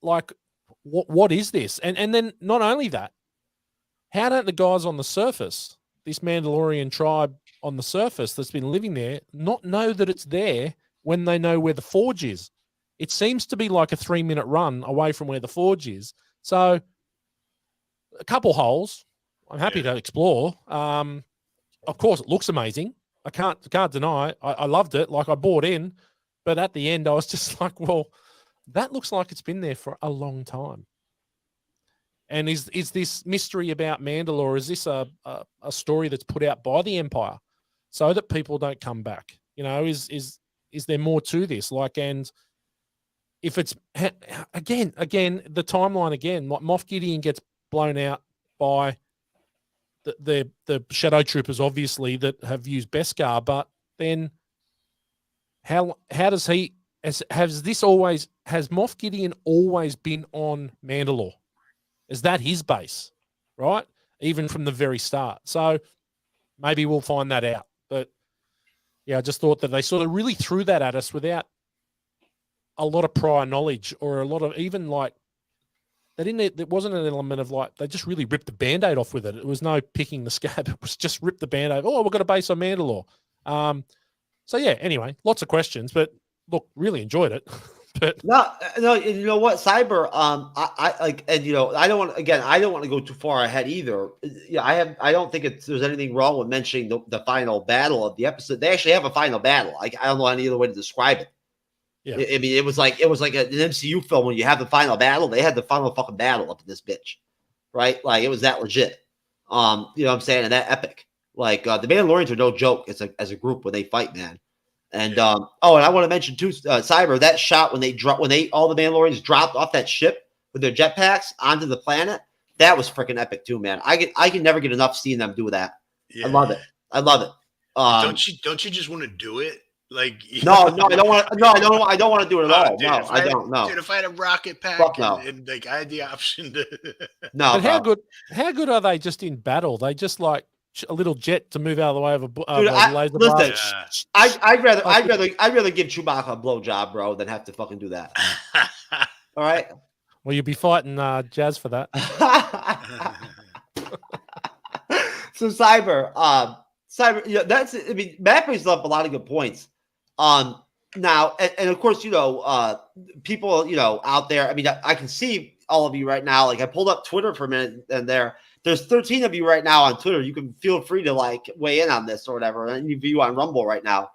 Like, what is this? And then not only that, how don't the guys on the surface, this Mandalorian tribe on the surface that's been living there, not know that it's there when they know where the forge is? It seems to be like a 3-minute run away from where the forge is. So a couple holes I'm happy to explore. Of course, it looks amazing. I can't deny it. I loved it. Like, I bought in, but at the end I was just like, well, that looks like it's been there for a long time. And is this mystery about Mandalore, is this a story that's put out by the Empire so that people don't come back? You know, is there more to this? Like, and if it's again the timeline again, like Moff Gideon gets blown out by the Shadow Troopers, obviously, that have used Beskar, but then how does he has Moff Gideon always been on Mandalore? Is that his base, right? Even from the very start. So maybe we'll find that out. But yeah, I just thought that they sort of really threw that at us without a lot of prior knowledge, or a lot of even like they didn't. There wasn't an element of like they just really ripped the Band-Aid off with it. It was no picking the scab. It was just rip the Band-Aid. Oh, we've got a base on Mandalore. So yeah. Anyway, lots of questions, but look, really enjoyed it. But no, you know what, Cyber. I like, and you know, I don't want to go too far ahead either. Yeah, I don't think there's anything wrong with mentioning the final battle of the episode. They actually have a final battle. Like, I don't know any other way to describe it. yeah, I mean, it was like an MCU film when you have the final battle. They had the final fucking battle up in this bitch, right? Like, it was that legit. You know what I'm saying? And that epic. Like, the Mandalorians are no joke as a group when they fight, man. And and I want to mention too, Cyber, that shot when all the Mandalorians dropped off that ship with their jetpacks onto the planet, that was freaking epic too, man. I can never get enough seeing them do that. Yeah. I love it. Don't you just want to do it? Like, no, I don't want to. No, I don't want to do it at all. Dude, No, I don't. No, dude, if I had a rocket pack no. and like I had the option to, no. but how good are they just in battle? They just like a little jet to move out of the way of a Dude, laser listen, blast. I'd rather give Chewbacca a blowjob, bro, than have to fucking do that. All right. Well, you'll be fighting Jazz for that. So Cyber, yeah, I mean, Matt brings up a lot of good points. Now, and of course, you know, people, you know, out there. I mean, I can see all of you right now. Like, I pulled up Twitter for a minute, and there's 13 of you right now on Twitter. You can feel free to like weigh in on this or whatever. And you view on Rumble right now.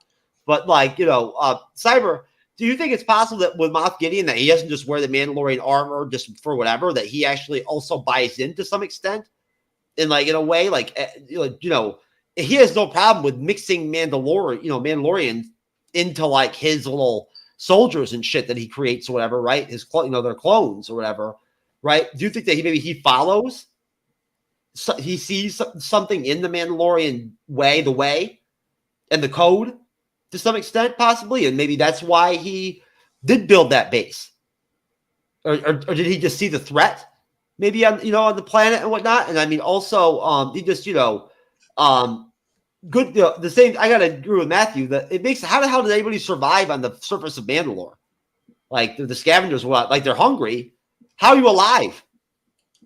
But like, you know, Cyber, do you think it's possible that with Moff Gideon that he doesn't just wear the Mandalorian armor just for whatever, that he actually also buys in to some extent? In a way, like, you know, he has no problem with mixing Mandalorian into like his little soldiers and shit that he creates or whatever, right? Their clones or whatever, right? Do you think that he follows? So he sees something in the Mandalorian way, and the code to some extent, possibly, and maybe that's why he did build that base, or did he just see the threat, maybe on the planet and whatnot? And I mean, also, he just good. The same. I gotta agree with Matthew that it makes. How the hell did anybody survive on the surface of Mandalore? Like the scavengers, like they're hungry. How are you alive?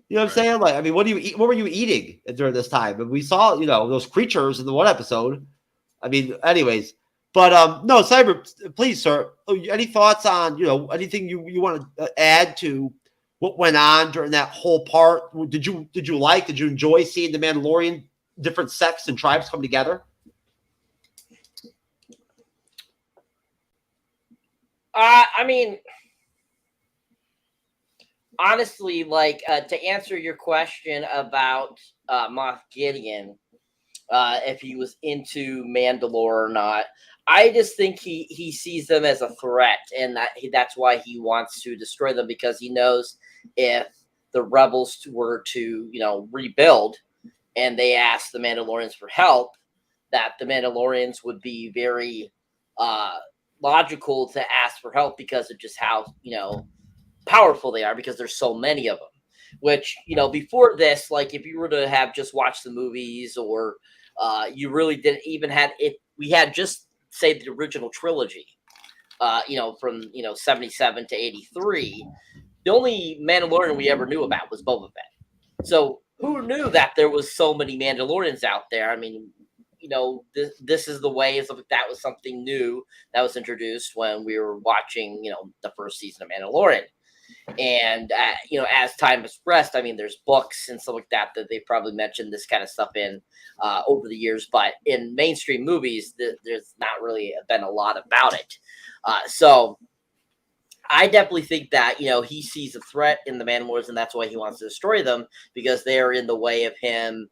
You know what I'm saying? Like, I mean, what do you eat? What were you eating during this time? And we saw, those creatures in the one episode. I mean, anyways, but no, Cyber, please, sir. Any thoughts on anything you want to add to what went on during that whole part? Did you enjoy seeing the Mandalorian different sects and tribes come together? I mean, honestly, like, to answer your question about Moff Gideon, if he was into Mandalore or not, I just think he sees them as a threat, and that's why he wants to destroy them, because he knows if the rebels were to, rebuild and they asked the Mandalorians for help, that the Mandalorians would be very logical to ask for help because of just how, powerful they are, because there's so many of them. Which, before this, like, if you were to have just watched the movies, or you really didn't even had it, we had just say the original trilogy, from 77 to 83. The only Mandalorian we ever knew about was Boba Fett. So who knew that there was so many Mandalorians out there? I mean, this is the way. That was something new that was introduced when we were watching, the first season of Mandalorian. And, as time has progressed, I mean, there's books and stuff like that they probably mentioned this kind of stuff in over the years. But in mainstream movies, there's not really been a lot about it. So I definitely think that, he sees a threat in the Mandalorians, and that's why he wants to destroy them, because they're in the way of him,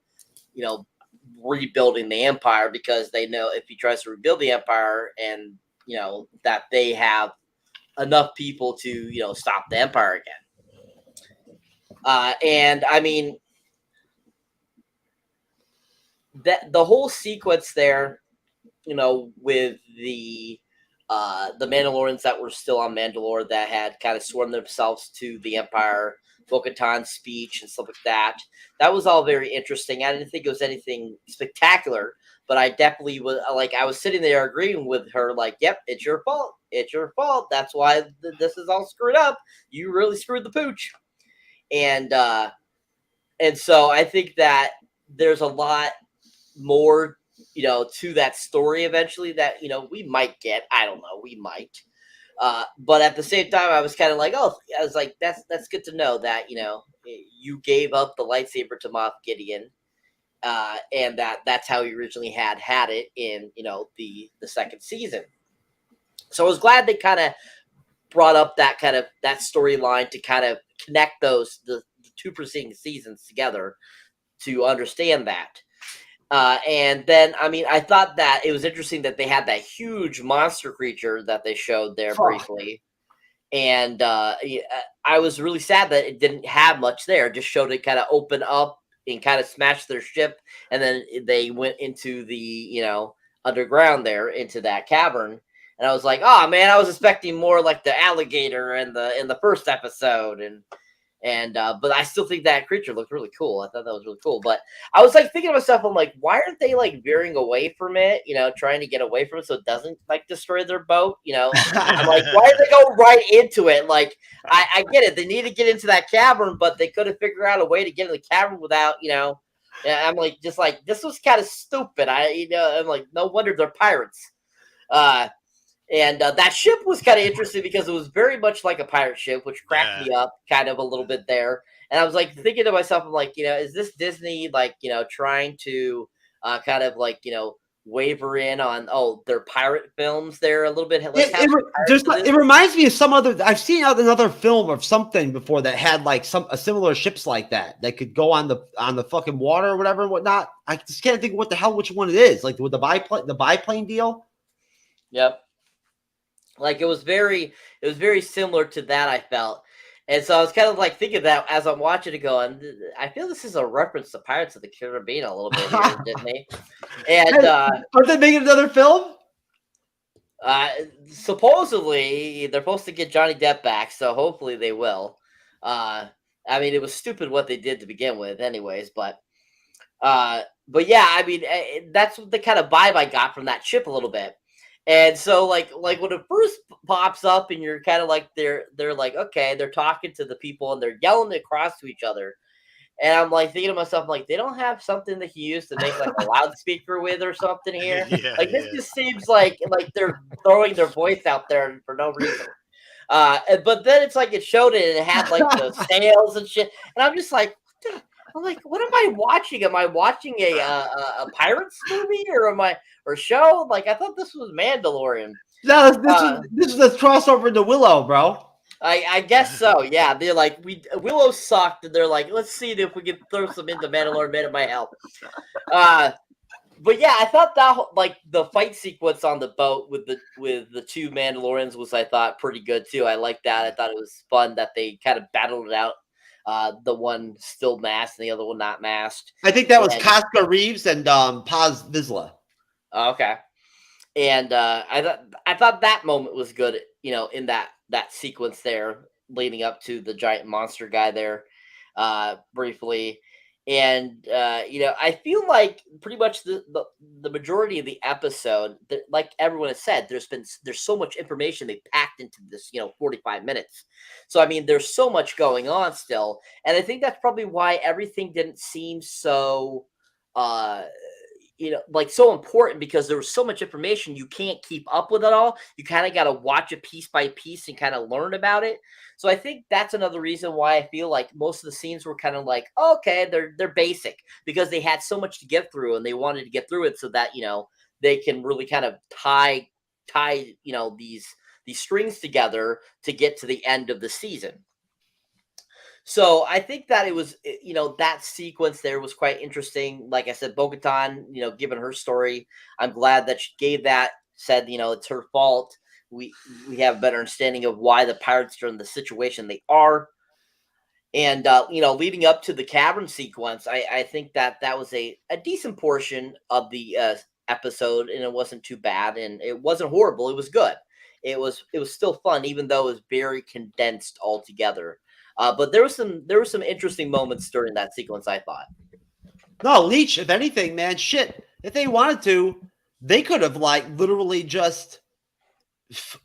rebuilding the Empire, because they know if he tries to rebuild the Empire and, that they have enough people to stop the Empire again. And I mean, that the whole sequence there, with the Mandalorians that were still on Mandalore that had kind of sworn themselves to the Empire, Bo-Katan's speech and stuff like that. That was all very interesting. I didn't think it was anything spectacular, but I definitely was I was sitting there agreeing with her, like, yep, it's your fault. It's your fault. That's why this is all screwed up. You really screwed the pooch. And so I think that there's a lot more, to that story eventually that, we might get. I don't know. We might. But at the same time, I was kind of like, I was like, that's good to know that, you gave up the lightsaber to Moff Gideon. And that's how he originally had it in, the second season. So I was glad they kind of brought up that storyline to kind of connect the two preceding seasons together to understand that. And then, I mean, I thought that it was interesting that they had that huge monster creature that they showed there briefly. And I was really sad that it didn't have much there. It just showed it kind of open up and kind of smash their ship, and then they went into the underground there into that cavern, and I was like, oh man, I was expecting more like the alligator in the first episode, and but I still think that creature looked really cool. I thought that was really cool, but I was like thinking to myself, I'm like, why aren't they like veering away from it, trying to get away from it so it doesn't like destroy their boat, I'm like, why did they go right into it? Like, I get it, they need to get into that cavern, but they could have figured out a way to get in the cavern without, I'm like, just like, this was kind of stupid. I'm like, no wonder they're pirates. And that ship was kind of interesting because it was very much like a pirate ship, which cracked me up kind of a little bit there. And I was like thinking to myself, I'm like, is this Disney like, trying to kind of like, waver in on their pirate films there a little bit? It reminds me of some other. I've seen another film or something before that had like a similar ships like that could go on the fucking water or whatever and whatnot. I just can't think of which one it is. Like with the biplane deal. Yep. Like it was very similar to that, I felt. And so I was kind of like thinking that as I'm watching it going, I feel this is a reference to Pirates of the Caribbean a little bit here, Disney. And are they making another film? Supposedly they're supposed to get Johnny Depp back, so hopefully they will. I mean, it was stupid what they did to begin with anyways, but yeah, I mean, that's the kind of vibe I got from that ship a little bit. And so like when it first pops up and you're kind of like, they're like, okay, they're talking to the people and they're yelling across to each other. And I'm like thinking to myself, I'm like, they don't have something that he used to make like a loudspeaker with or something here. This just seems like they're throwing their voice out there for no reason. But then it's like it showed it and it had like the sails and shit. And I'm just like, I'm like, what am I watching? Am I watching a Pirates movie or show? Like, I thought this was Mandalorian. No, this is a crossover to Willow, bro. I guess so. Yeah, they're like, Willow sucked, and they're like, let's see if we can throw some into Mandalorian. Man, it might help. But yeah, I thought that like the fight sequence on the boat with the two Mandalorians was, I thought, pretty good too. I liked that. I thought it was fun that they kind of battled it out. The one still masked and the other one not masked. I think that was Casca Reeves and Paz Vizsla. Okay. And I thought that moment was good, in that sequence there leading up to the giant monster guy there briefly. And I feel like pretty much the majority of the episode, like everyone has said, there's so much information they packed into this 45 minutes. So I mean, there's so much going on still, and I think that's probably why everything didn't seem so like so important, because there was so much information you can't keep up with it all. You kind of got to watch it piece by piece and kind of learn about it. So I think that's another reason why I feel like most of the scenes were kind of like, okay, they're basic, because they had so much to get through and they wanted to get through it so that they can really kind of tie these strings together to get to the end of the season. So I think that it was, that sequence there was quite interesting. Like I said, Bo-Katan, given her story, I'm glad that she gave that, said, it's her fault we have a better understanding of why the pirates are in the situation they are. And leading up to the cavern sequence, I think that was a decent portion of the episode, and it wasn't too bad, and it wasn't horrible. It was good. It was still fun, even though it was very condensed altogether. But there was some interesting moments during that sequence, I thought. No, Leech, if anything, man, shit. If they wanted to, they could have like literally just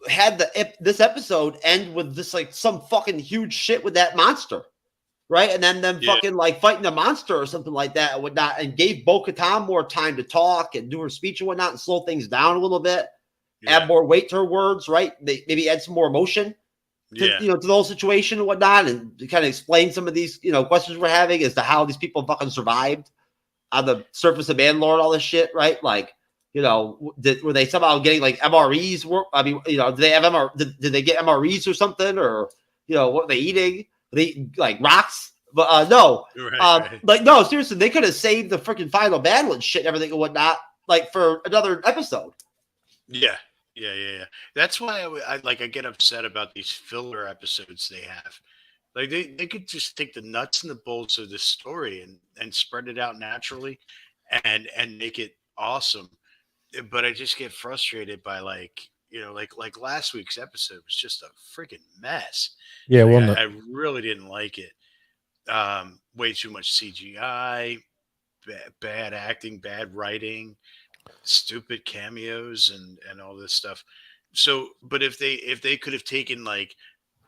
had this episode end with this like some fucking huge shit with that monster, right? And then them fucking like fighting the monster or something like that and whatnot, and gave Bo-Katan more time to talk and do her speech and whatnot and slow things down a little bit, add more weight to her words, right? They maybe add some more emotion to, to the whole situation and whatnot, and to kind of explain some of these, questions we're having as to how these people fucking survived on the surface of Mandalore and all this shit, right? Like, were they somehow getting like MREs? Did they have did they get MREs or something? Or, what were they eating? Were they eating like rocks? But no. Right. Like, no, seriously, they could have saved the freaking final battle and shit and everything and whatnot, like for another episode. Yeah. That's why I get upset about these filler episodes they have. Like they could just take the nuts and the bolts of this story and spread it out naturally and make it awesome. But I just get frustrated by like last week's episode was just a freaking mess. Yeah, I really didn't like it. Way too much CGI, bad acting, bad writing, stupid cameos and all this stuff. So, but if they could have taken like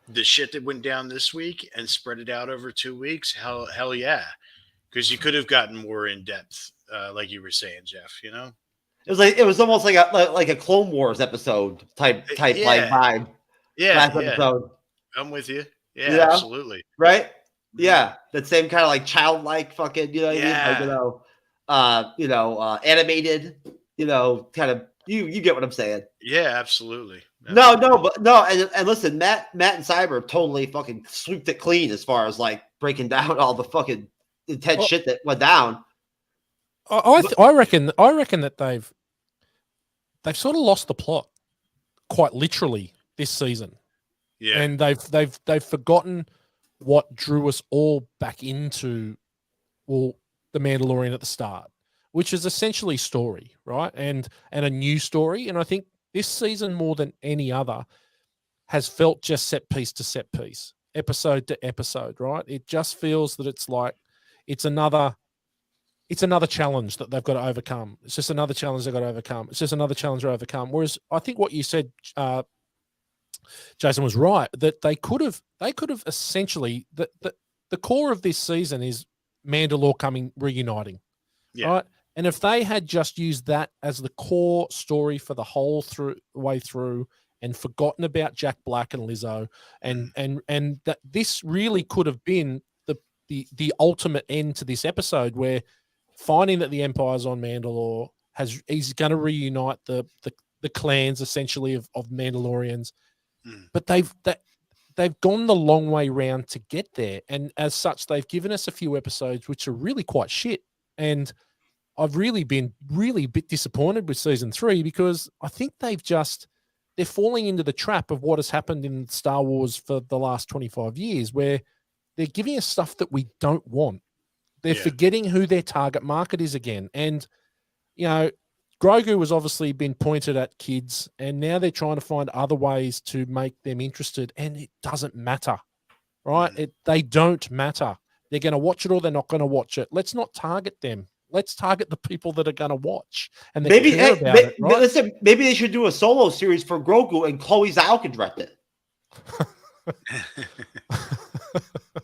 the shit that went down this week and spread it out over 2 weeks, hell yeah, because you could have gotten more in depth, like you were saying, Jeff. It was almost like a Clone Wars episode type like vibe. Yeah, last episode. I'm with you. Yeah, absolutely. Right? Yeah, that same kind of like childlike fucking, animated, kind of. You get what I'm saying? Yeah, absolutely. No, and listen, Matt and Cyber totally fucking swept it clean as far as like breaking down all the fucking intense shit that went down. I reckon that they've sort of lost the plot, quite literally, this season. Yeah, and they've forgotten what drew us all back into the Mandalorian at the start, which is essentially story, right? And a new story. And I think this season, more than any other, has felt just set piece to set piece, episode to episode, right? It just feels that it's like it's another challenge that they've got to overcome. It's just another challenge they've got to overcome. It's just another challenge to overcome. Whereas I think what you said, Jason, was right, that they could have essentially the core of this season is Mandalore reuniting, right? And if they had just used that as the core story for the whole way through and forgotten about Jack Black and Lizzo, and that this really could have been the ultimate end to this episode, where finding that the Empire's on Mandalore he's going to reunite the clans essentially of Mandalorians, but they've gone the long way round to get there, and as such, they've given us a few episodes which are really quite shit. And I've really been a bit disappointed with season 3, because I think they're falling into the trap of what has happened in Star Wars for the last 25 years, where they're giving us stuff that we don't want. They're forgetting who their target market is again. And, Grogu has obviously been pointed at kids, and now they're trying to find other ways to make them interested, and it doesn't matter, right? They don't matter. They're going to watch it or they're not going to watch it. Let's not target them. Let's target the people that are going to watch and care about it, right? Listen, maybe they should do a solo series for Grogu and Chloe Zhao can direct it.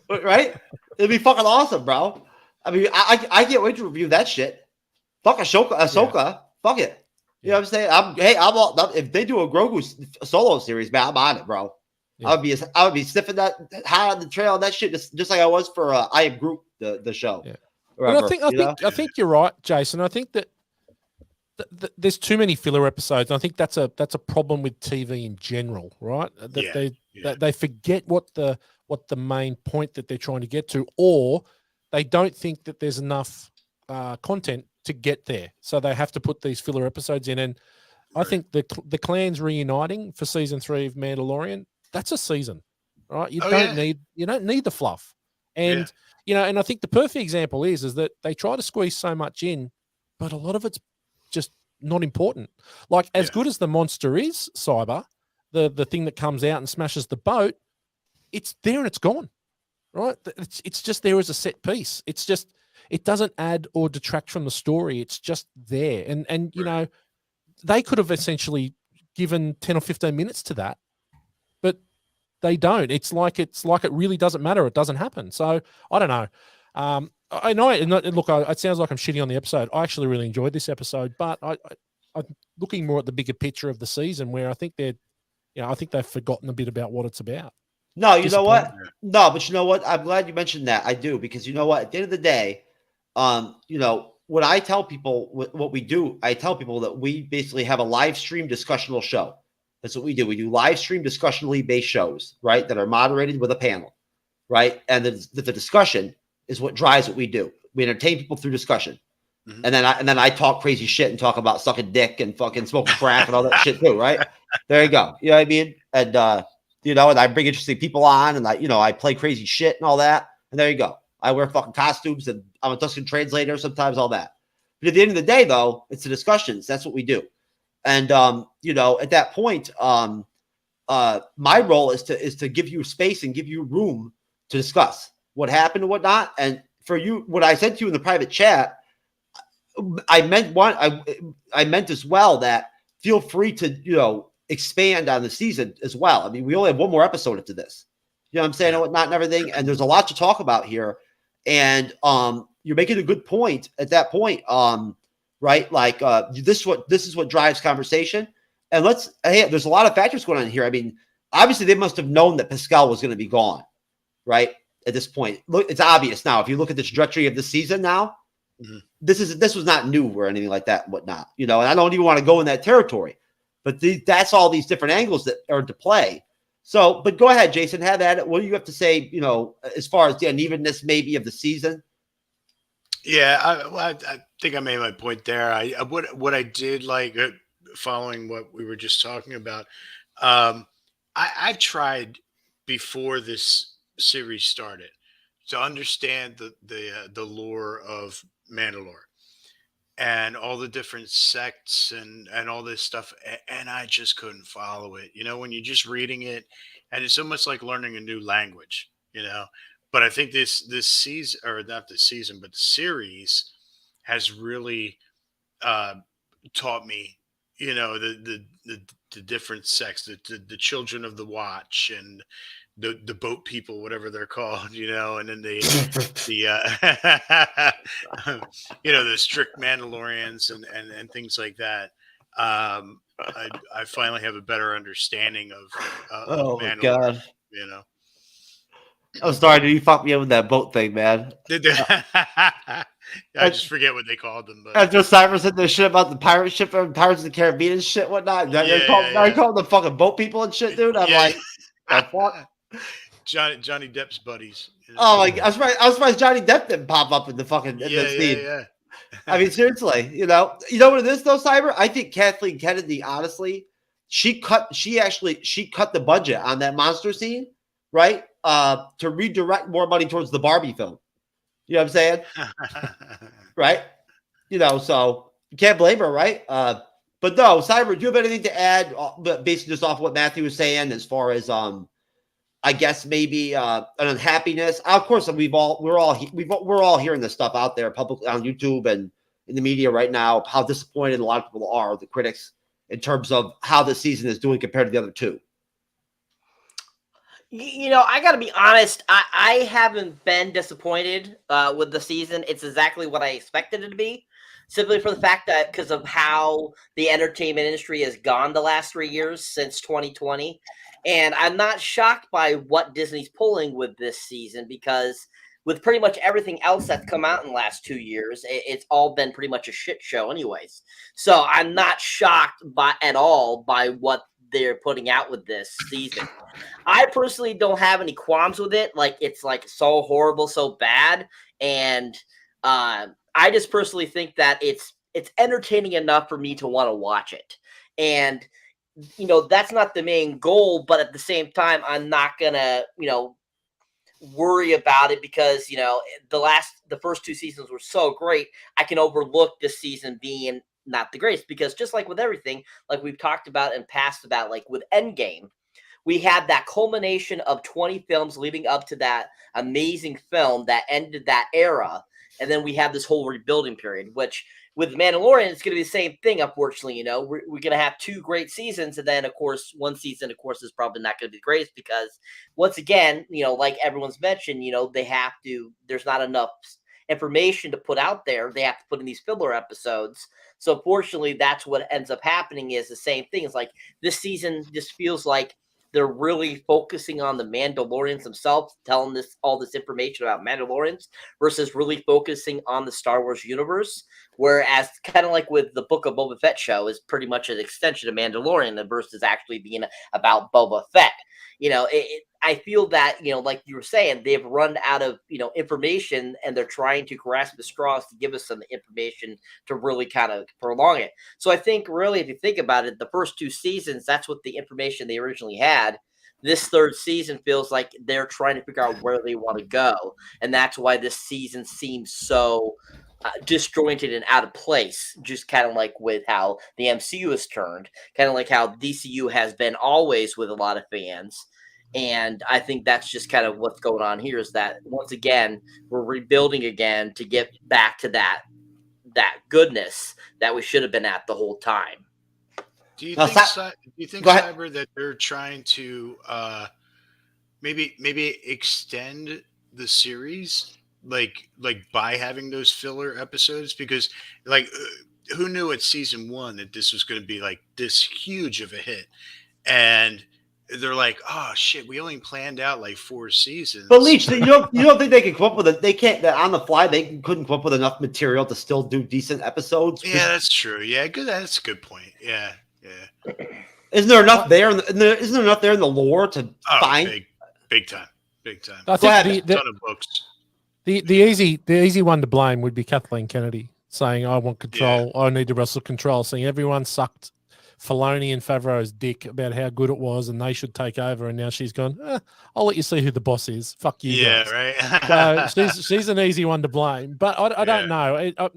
Right? It'd be fucking awesome, bro. I mean, I can't wait to review that shit. Fuck Ahsoka. Yeah. Fuck it. You know what I'm saying? I'm all, if they do a Grogu solo series, man, I'm on it, bro. Yeah. I would be sniffing that high on the trail and that shit just like I was for I Am Groot, the show. Yeah. But I think you're right, Jason. I think that there's too many filler episodes. And I think that's a problem with TV in general, right? That they forget what the main point that they're trying to get to, or they don't think that there's enough content to get there, so they have to put these filler episodes in. And I think the clans reuniting for season 3 of Mandalorian, that's a season, right? You don't need the fluff. And and I think the perfect example is that they try to squeeze so much in, but a lot of it's just not important. Like as good as the monster is, Cyber, the thing that comes out and smashes the boat, it's there and it's gone. Right? It's just there as a set piece. It's just it doesn't add or detract from the story. It's just there. And you know, they could have essentially given 10 or 15 minutes to that, but they don't. It's like it really doesn't matter. It doesn't happen. So I don't know. I know. Look, it sounds like I'm shitting on the episode. I actually really enjoyed this episode, but I'm looking more at the bigger picture of the season, where I think I think they've forgotten a bit about what it's about. No, you know what? No, but you know what? I'm glad you mentioned that. I do, because you know what? At the end of the day, when I tell people what we do, I tell people that we basically have a live stream discussional show. That's what we do. We do live stream discussionally based shows, right? That are moderated with a panel, right? And the discussion is what drives what we do. We entertain people through discussion. Mm-hmm. And then I talk crazy shit and talk about sucking dick and fucking smoking crack and all that shit too, right? There you go. You know what I mean? And and I bring interesting people on, and I play crazy shit and all that. And there you go. I wear fucking costumes, and I'm a Tuscan translator sometimes, all that. But at the end of the day, though, it's the discussions. That's what we do. And at that point, my role is to give you space and give you room to discuss what happened and whatnot. And for you, what I said to you in the private chat, I meant as well that feel free to expand on the season as well. I mean, we only have one more episode after this. You know what I'm saying? And whatnot and everything. And there's a lot to talk about here. And you're making a good point at that point. Right? Like this is what drives conversation. And there's a lot of factors going on here. I mean, obviously they must have known that Pascal was going to be gone, right? At this point. Look, it's obvious now. If you look at the trajectory of the season now, this was not new or anything like that and whatnot. And I don't even want to go in that territory. But that's all these different angles that are to play. So, but go ahead, Jason, have at it. What do you have to say, as far as the unevenness maybe of the season? Yeah, I think I made my point there. What I did like following what we were just talking about. I've tried before this series started to understand the lore of Mandalore and all the different sects and all this stuff, and I just couldn't follow it. When you're just reading it, and it's almost like learning a new language. But I think this season, or not this season, but the series has really taught me, the different sects, the children of the watch, and the boat people, whatever they're called, and then the the strict Mandalorians and things like that. I finally have a better understanding of oh Mandalore, my God. I'm sorry, dude. You fucked me up with that boat thing, man. I just forget what they called them. But after Cyber said their shit about the pirate ship and Pirates of the Caribbean and shit, whatnot. I call them fucking boat people and shit, dude. I'm like, fuck. Johnny Depp's buddies. Oh my God! I was surprised Johnny Depp didn't pop up in the fucking scene. Yeah. I mean, seriously, you know what it is though, Cyber. I think Kathleen Kennedy, honestly, she cut the budget on that monster scene, right? To redirect more money towards the Barbie film. You know what I'm saying? Right? So you can't blame her, right? But no, Cyber, do you have anything to add? Basically, just off what Matthew was saying, as far as I guess maybe an unhappiness. Of course, we're all hearing this stuff out there publicly on YouTube and in the media right now. How disappointed a lot of people are, the critics, in terms of how the season is doing compared to the other two. I got to be honest. I haven't been disappointed with the season. It's exactly what I expected it to be, simply for the fact that because of how the entertainment industry has gone the last 3 years since 2020. And I'm not shocked by what Disney's pulling with this season, because with pretty much everything else that's come out in the last 2 years, it's all been pretty much a shit show anyways. So I'm not shocked at all by what they're putting out with this season. I personally don't have any qualms with it. Like, it's like so horrible, so bad. And I just personally think that it's entertaining enough for me to want to watch it. And, that's not the main goal. But at the same time, I'm not going to, worry about it because, the first 2 seasons were so great. I can overlook this season being not the greatest because just like with everything, like we've talked about and past about, like with Endgame, we had that culmination of 20 films leading up to that amazing film that ended that era. And then we have this whole rebuilding period, which with Mandalorian, it's going to be the same thing, unfortunately. We're going to have 2 great seasons. And then, of course, one season, of course, is probably not going to be the greatest because, once again, like everyone's mentioned, there's not enough information to put out there. They have to put in these filler episodes. So, fortunately, that's what ends up happening is the same thing. It's like this season just feels like they're really focusing on the Mandalorians themselves, telling all this information about Mandalorians versus really focusing on the Star Wars universe. Whereas kind of like with the Book of Boba Fett show is pretty much an extension of Mandalorian versus actually being about Boba Fett. I feel that, like you were saying, they've run out of, information and they're trying to grasp the straws to give us some information to really kind of prolong it. So I think really, if you think about it, the first 2 seasons, that's what the information they originally had. This 3rd season feels like they're trying to figure out where they want to go. And that's why this season seems so disjointed and out of place, just kind of like with how the MCU has turned, kind of like how DCU has been always with a lot of fans. And I think that's just kind of what's going on here is that once again, we're rebuilding again to get back to that goodness that we should have been at the whole time. Do you think, Cyber, that they're trying to maybe extend the series like by having those filler episodes? Because who knew at season 1 that this was going to be like this huge of a hit? And they're like, oh shit, we only planned out like 4 seasons. But Leach, you don't think they can come up with it? They can't on the fly. They couldn't come up with enough material to still do decent episodes. Yeah, that's true. Yeah, good. That's a good point. Yeah. Isn't there enough there? Isn't there enough there in the lore to find? Big time. I think ton of books. The easy one to blame would be Kathleen Kennedy saying, "I want control. I need to wrestle control." Saying everyone sucked Filoni and Favreau's dick about how good it was and they should take over, and now she's gone, I'll let you see who the boss is. Fuck you guys. Right. So she's an easy one to blame. But I don't know.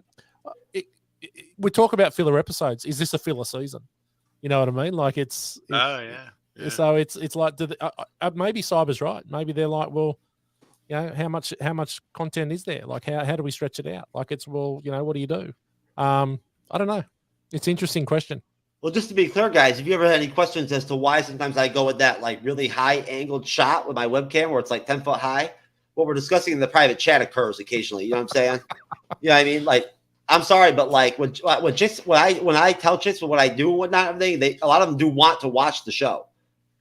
We talk about filler episodes. Is this a filler season? You know what I mean? Like so it's like maybe Cyber's right. Maybe they're like, well, how much content is there? Like how do we stretch it out? Like it's, well, what do you do? I don't know. It's an interesting question. Well, just to be clear, guys, if you ever had any questions as to why sometimes I go with that like really high angled shot with my webcam where it's like 10 foot high, what we're discussing in the private chat occurs occasionally. You know what I'm saying? You know what I mean? Like, I'm sorry, but like when I tell chicks what I do and whatnot, everything, a lot of them do want to watch the show.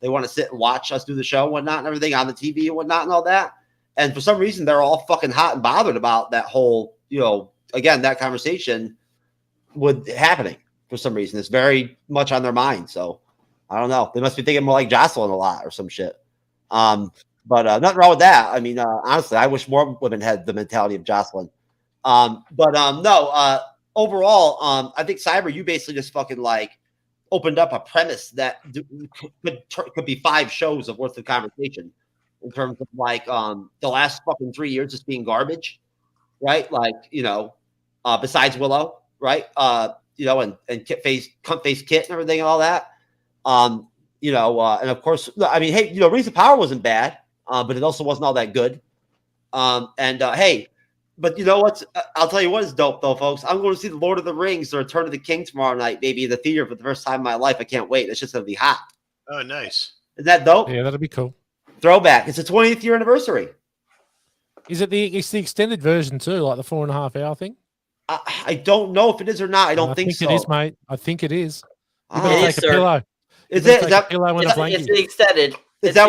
They want to sit and watch us do the show and whatnot and everything on the TV and whatnot and all that. And for some reason, they're all fucking hot and bothered about that whole, again, that conversation with happening. For some reason, it's very much on their mind. So I don't know. They must be thinking more like Jocelyn a lot or some shit. But nothing wrong with that. I mean, honestly, I wish more women had the mentality of Jocelyn. No. Overall, I think Cyber, you basically just fucking like opened up a premise that could be 5 shows of worth of conversation in terms of like the last fucking 3 years just being garbage, right? Like besides Willow, right? And cunt face Kit and everything and all that. And of course, I mean, hey, Rings of Power wasn't bad, but it also wasn't all that good. Hey, but you know what? I'll tell you what is dope though, folks. I'm going to see The Lord of the Rings, The Return of the King tomorrow night, maybe in the theater for the first time in my life. I can't wait. It's just going to be hot. Oh, nice. Isn't that dope? Yeah, that'll be cool. Throwback. It's the 20th year anniversary. Is it it's the extended version too, like the 4.5 hour thing? I don't know if it is or not. I don't think so. It is, mate. I think it is. You It is, take a pillow. Is it? Take a pillow and a It's blanket. the extended. Is that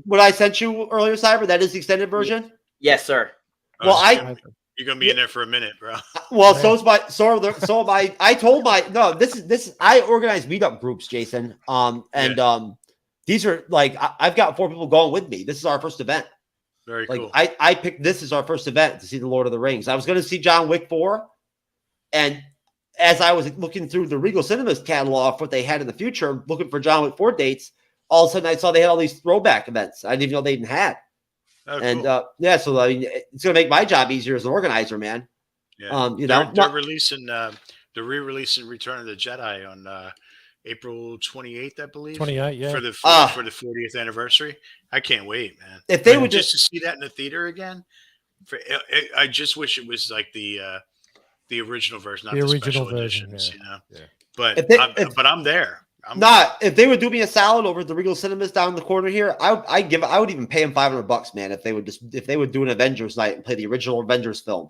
what I sent you earlier, Cyber? That is the extended version? Yes, sir. Well, you're gonna be in there for a minute, bro. Well, I told I organize meetup groups, Jason. These are like I've got 4 people going with me. This is our first event. Very like, cool. I picked this as our first event to see The Lord of the Rings. I was going to see John Wick 4, and as I was looking through the Regal Cinemas catalog, what they had in the future, looking for John Wick 4 dates, all of a sudden I saw they had all these throwback events. I didn't even know they even had. Oh, And cool. yeah, so I mean, it's gonna make my job easier as an organizer, man. Yeah. You know, They're releasing they're re-releasing Return of the Jedi on April 28th, I believe. 28, yeah. For the 40th anniversary. I can't wait, man. If they Like, would just to see that in the theater again. I just wish it was like the original version, not The the, original special version, editions, yeah. you know. Yeah. But I'm there. if they would do me a salad over at the Regal Cinemas down in the corner here, I would even pay them $500, man, if they would do an Avengers night and play the original Avengers film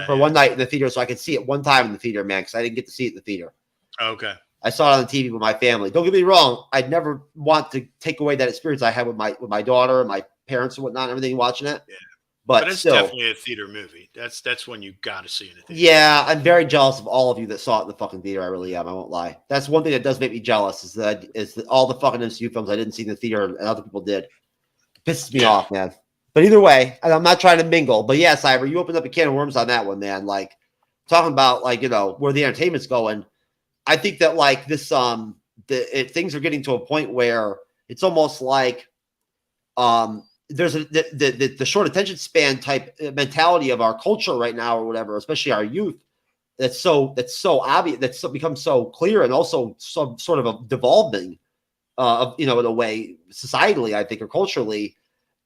one night in the theater, so I could see it one time in the theater, man, because I didn't get to see it in the theater. Okay. I saw it on the TV with my family. Don't get me wrong, I'd never want to take away that experience I had with my daughter and my parents and whatnot, and everything watching it. Yeah. But it's still, definitely a theater movie. That's one you got to see in a theater. Yeah, I'm very jealous of all of you that saw it in the fucking theater. I really am. I won't lie. That's one thing that does make me jealous is that all the fucking MCU films I didn't see in the theater and other people did. Pisses me off, man. But either way, and I'm not trying to mingle. But yeah, Cyber, you opened up a can of worms on that one, man. Like talking about like where the entertainment's going. I think that like this things are getting to a point where it's almost like there's the short attention span type mentality of our culture right now or whatever, especially our youth. That's so obvious. That's becomes so clear and also some sort of a devolving in a way societally, I think, or culturally,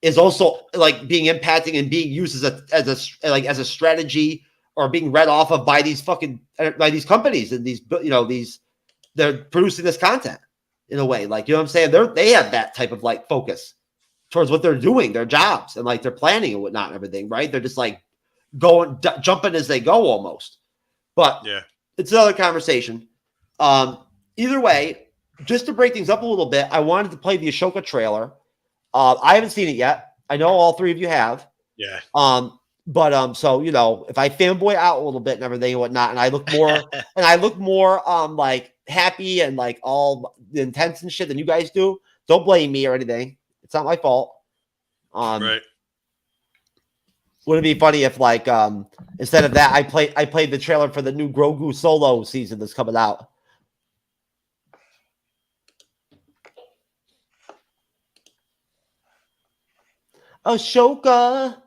is also like being impacting and being used as a strategy or being read off of by these companies and they're producing this content in a way, like, you know what I'm saying? They have that type of like focus towards what they're doing, their jobs, and like their planning and whatnot and everything, right? They're just like jumping as they go almost. But yeah, it's another conversation. Either way, just to break things up a little bit, I wanted to play the Ashoka trailer. I haven't seen it yet. I know all three of you have. Yeah. But so if I fanboy out a little bit and everything and whatnot, and I look more like happy and like all intense and shit than you guys do, don't blame me or anything. It's not my fault. Right. Would it be funny if like instead of that I played the trailer for the new Grogu Solo season that's coming out? Ashoka.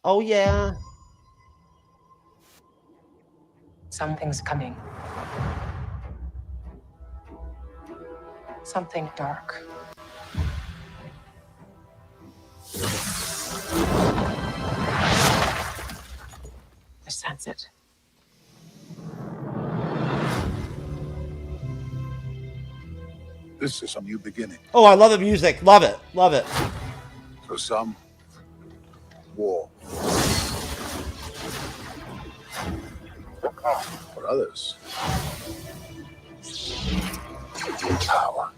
Oh yeah. Something's coming. Something dark. I sense it. This is a new beginning. Oh, I love the music. Love it. Love it. For some, war. For others, power.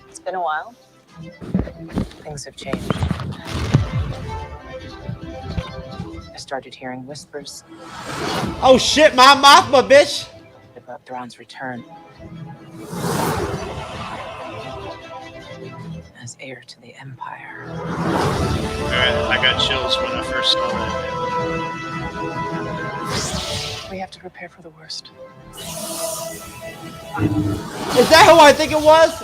It's been a while. Things have changed. I started hearing whispers Oh shit, my Mothma, bitch. about Thrawn's return as heir to the Empire. I got chills when I first saw that. We have to prepare for the worst. Is that who I think it was?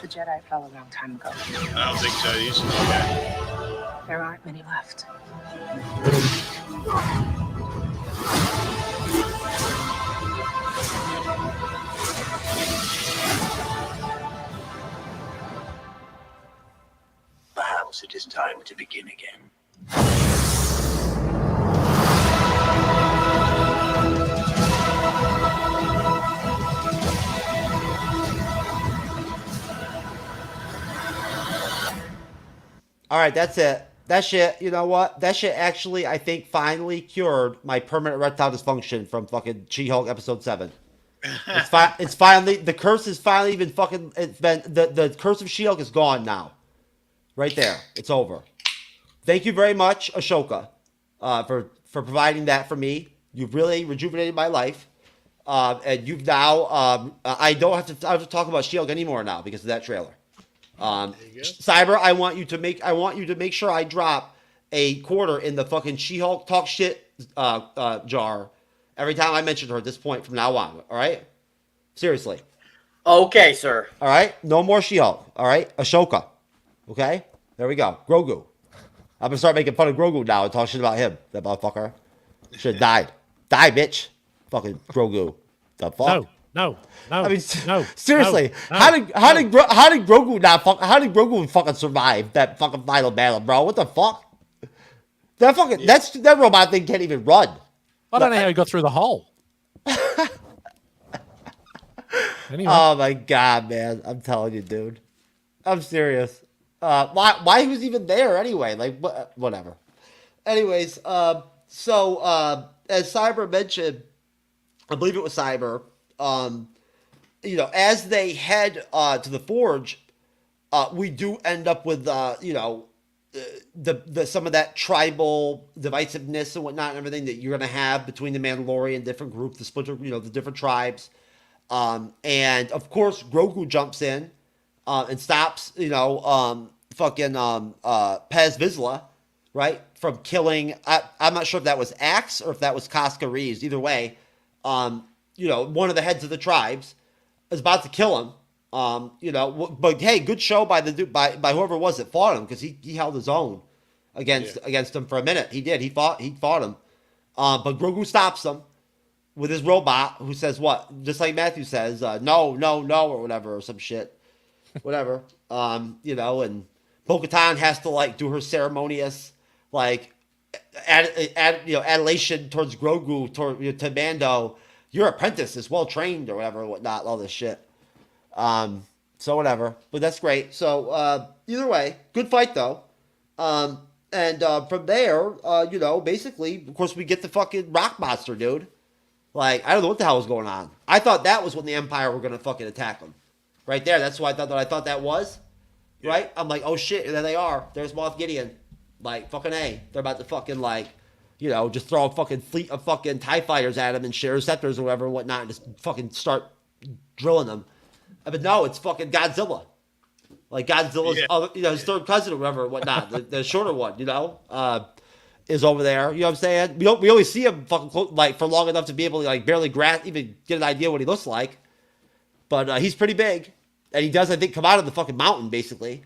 The Jedi fell a long time ago. I don't think so. He's okay. There aren't many left. Perhaps it is time to begin again. All right, that's it. That shit, you know what? That shit actually, I think, finally cured my permanent erectile dysfunction from fucking She-Hulk episode 7. It's finally, the curse has finally been fucking, it's been, the curse of She-Hulk is gone now. Right there. It's over. Thank you very much, Ashoka, for providing that for me. You've really rejuvenated my life. And you've now, I don't have to talk about Shield anymore now because of that trailer. There you go. Cyber, I want you to make sure I drop a quarter in the fucking She-Hulk talk shit jar every time I mention her at this point from now on. All right, seriously. Okay, sir. All right, no more She-Hulk. All right, Ashoka. Okay, there we go. Grogu. I'm gonna start making fun of Grogu now and talk shit about him. That motherfucker should have died. Die, bitch. Fucking Grogu. The fuck. No. I mean, no. seriously, no, how did Grogu not fuck? How did Grogu fucking survive that fucking final battle, bro? What the fuck? That fucking that robot thing can't even run. I don't know how he got through the hole. Anyway. Oh my god, man! I'm telling you, dude. I'm serious. Why he was even there anyway? Like whatever. Anyways, so as Cyber mentioned, I believe it was Cyber. You know, as they head to the Forge, we do end up with you know, the some of that tribal divisiveness and whatnot and everything that you're gonna have between the Mandalorian different groups, the splinter, you know, the different tribes. And of course Grogu jumps in and stops, you know, fucking Pez Vizsla, right, from killing. I'm not sure if that was Axe or if that was Casca Reeves. Either way, you know, one of the heads of the tribes is about to kill him. You know, but hey, good show by by whoever it was that fought him, because he held his own against him for a minute. He did. He fought him. But Grogu stops him with his robot, who says what? Just like Matthew says, no, or whatever, or some shit. Whatever. You know, and Bo-Katan has to like do her ceremonious like adulation towards Grogu, to Mando. Your apprentice is well trained or whatever, whatnot, all this shit. So whatever, but that's great. So either way, good fight though. And from there, you know, basically, of course, we get the fucking rock monster, dude. Like, I don't know what the hell was going on. I thought that was when the Empire were gonna fucking attack them. Right there, that's why I thought that was. Yeah. Right? I'm like, oh shit, and there they are. There's Moff Gideon. Like, fucking A. They're about to fucking, like, you know, just throw a fucking fleet of fucking TIE fighters at him and share receptors or whatever and whatnot and just fucking start drilling them. But no, it's fucking Godzilla. Like, Godzilla's other, you know, his third cousin or whatever and whatnot, the shorter one, you know, is over there. You know what I'm saying? We only see him fucking, like, for long enough to be able to, like, barely even get an idea what he looks like. But he's pretty big. And he does, I think, come out of the fucking mountain, basically.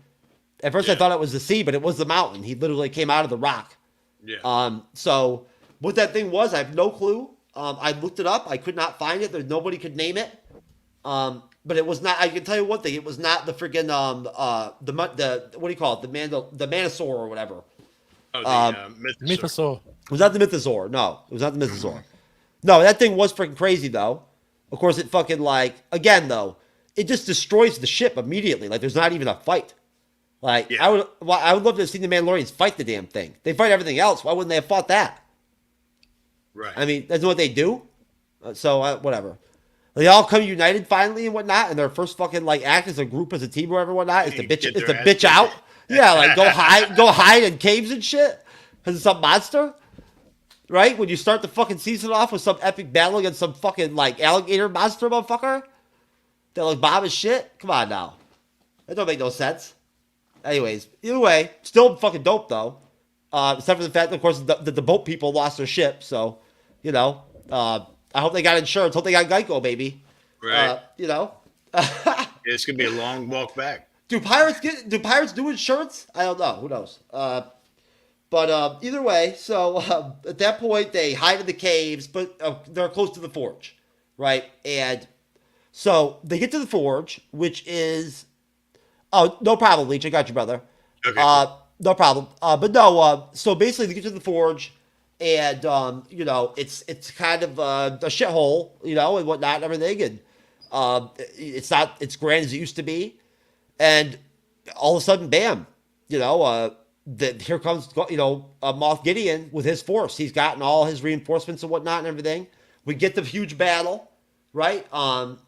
At first I thought it was the sea, but it was the mountain. He literally came out of the rock. Yeah. So what that thing was, I have no clue. I looked it up. I could not find it. There's nobody could name it. But it was not. I can tell you one thing. It was not the friggin' the what do you call it? The Manosaur or whatever. Oh, the Mythosaur. It was not the Mythosaur. No, it was not the Mythosaur. No, that thing was freaking crazy though. Of course, it fucking like again though. It just destroys the ship immediately. Like there's not even a fight. Like I would love to have seen the Mandalorians fight the damn thing. They fight everything else. Why wouldn't they have fought that? Right. I mean, that's what they do. So whatever. They all come united finally and whatnot, and their first fucking like act as a group, as a team, or whatever, whatnot, is to bitch out. Yeah, like go hide in caves and shit because it's some monster. Right? When you start the fucking season off with some epic battle against some fucking like alligator monster motherfucker that like Bob is shit. Come on now, that don't make no sense. Anyways, either way, still fucking dope though. Except for the fact, of course, that the boat people lost their ship. So, you know, I hope they got insurance. Hope they got Geico, baby. Right. You know. It's gonna be a long walk back. Do pirates do insurance? I don't know. Who knows? But either way, so at that point they hide in the caves, but they're close to the forge, right? And so they get to the forge, which is no problem, Leech. I got you, brother. Okay. No problem. But no. So basically, they get to the forge, and you know, it's kind of a shithole, you know, and whatnot, and everything, and it's not as grand as it used to be, and all of a sudden, bam, you know, here comes, you know, Moff Gideon with his force. He's gotten all his reinforcements and whatnot and everything. We get the huge battle, right?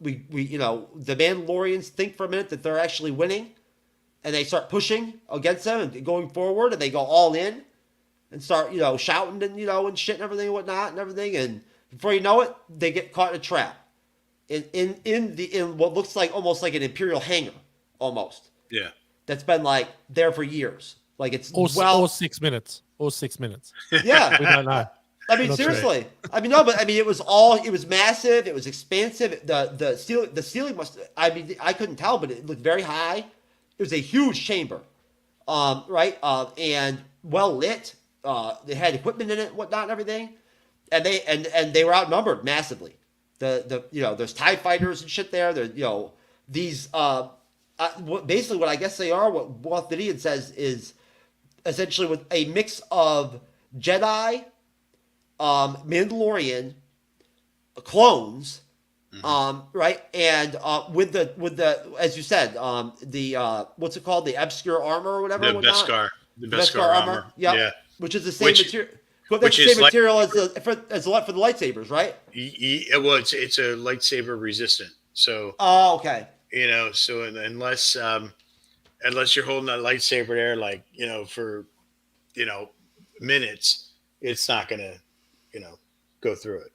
We you know, the Mandalorians think for a minute that they're actually winning, and they start pushing against them and going forward, and they go all in and start, you know, shouting and, you know, and shit and everything and whatnot and everything. And before you know it, they get caught in a trap. in what looks like almost like an Imperial hangar, almost. Yeah. That's been like there for years. Like it's Or well, 6 minutes. Or 6 minutes. yeah. We don't know. I mean, Not sure. seriously. I mean, no, but I mean, it was massive. It was expansive. The ceiling must. I mean, I couldn't tell, but it looked very high. It was a huge chamber, right? And well lit. They had equipment in it, whatnot, and everything. And they were outnumbered massively. There's TIE fighters and shit there. There, these basically what I guess they are. What Moff Gideon says is essentially with a mix of Jedi, Mandalorian clones, right, and with the as you said, the what's it called, the obscure armor or whatever, The Beskar armor. Yep. Yeah, which is the same Which- material. That's which the is same material as for the lightsabers, right? Well, it's a lightsaber resistant. So Oh, okay. so unless you're holding a lightsaber there, like for minutes, it's not gonna go through it.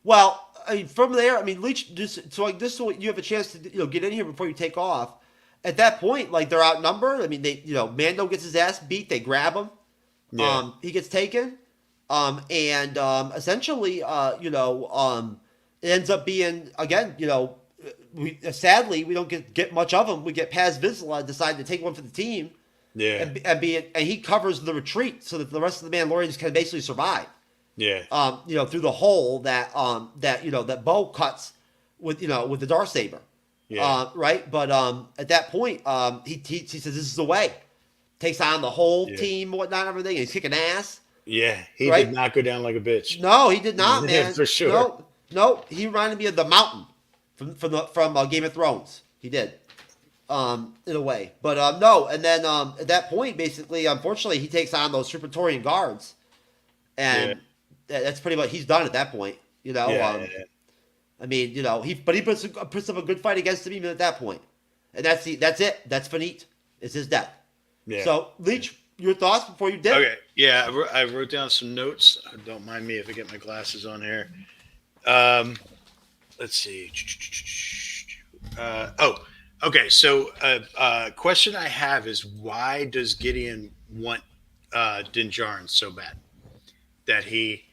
Well, I mean, from there, I mean, Leech. This is what you have a chance to get in here before you take off. At that point, like they're outnumbered. I mean, Mando gets his ass beat. They grab him. Yeah. He gets taken. And essentially, it ends up being again, sadly we don't get much of him. We get Paz Vizsla decide to take one for the team. Yeah. And he covers the retreat so that the rest of the Mandalorians can basically survive. Yeah. Through the hole that that Bo cuts with the Darksaber. Yeah. Right. But at that point, he says this is the way. Takes on the whole team, whatnot, everything. And he's kicking ass. Yeah. He Right? did not go down like a bitch. No, he did not, Yeah, man. for sure. No, he reminded me of the Mountain from Game of Thrones. He did, in a way. But no, and then at that point, basically, unfortunately, he takes on those Praetorian guards, and that's pretty much he's done at that point. I mean, he puts up a good fight against him even at that point, and that's it. That's finite. It's his death. Yeah. So, Leech, your thoughts before you dip? Okay. Yeah, I wrote down some notes. Don't mind me if I get my glasses on here. Let's see. Okay. So, question I have is why does Gideon want Din Djarin so bad that he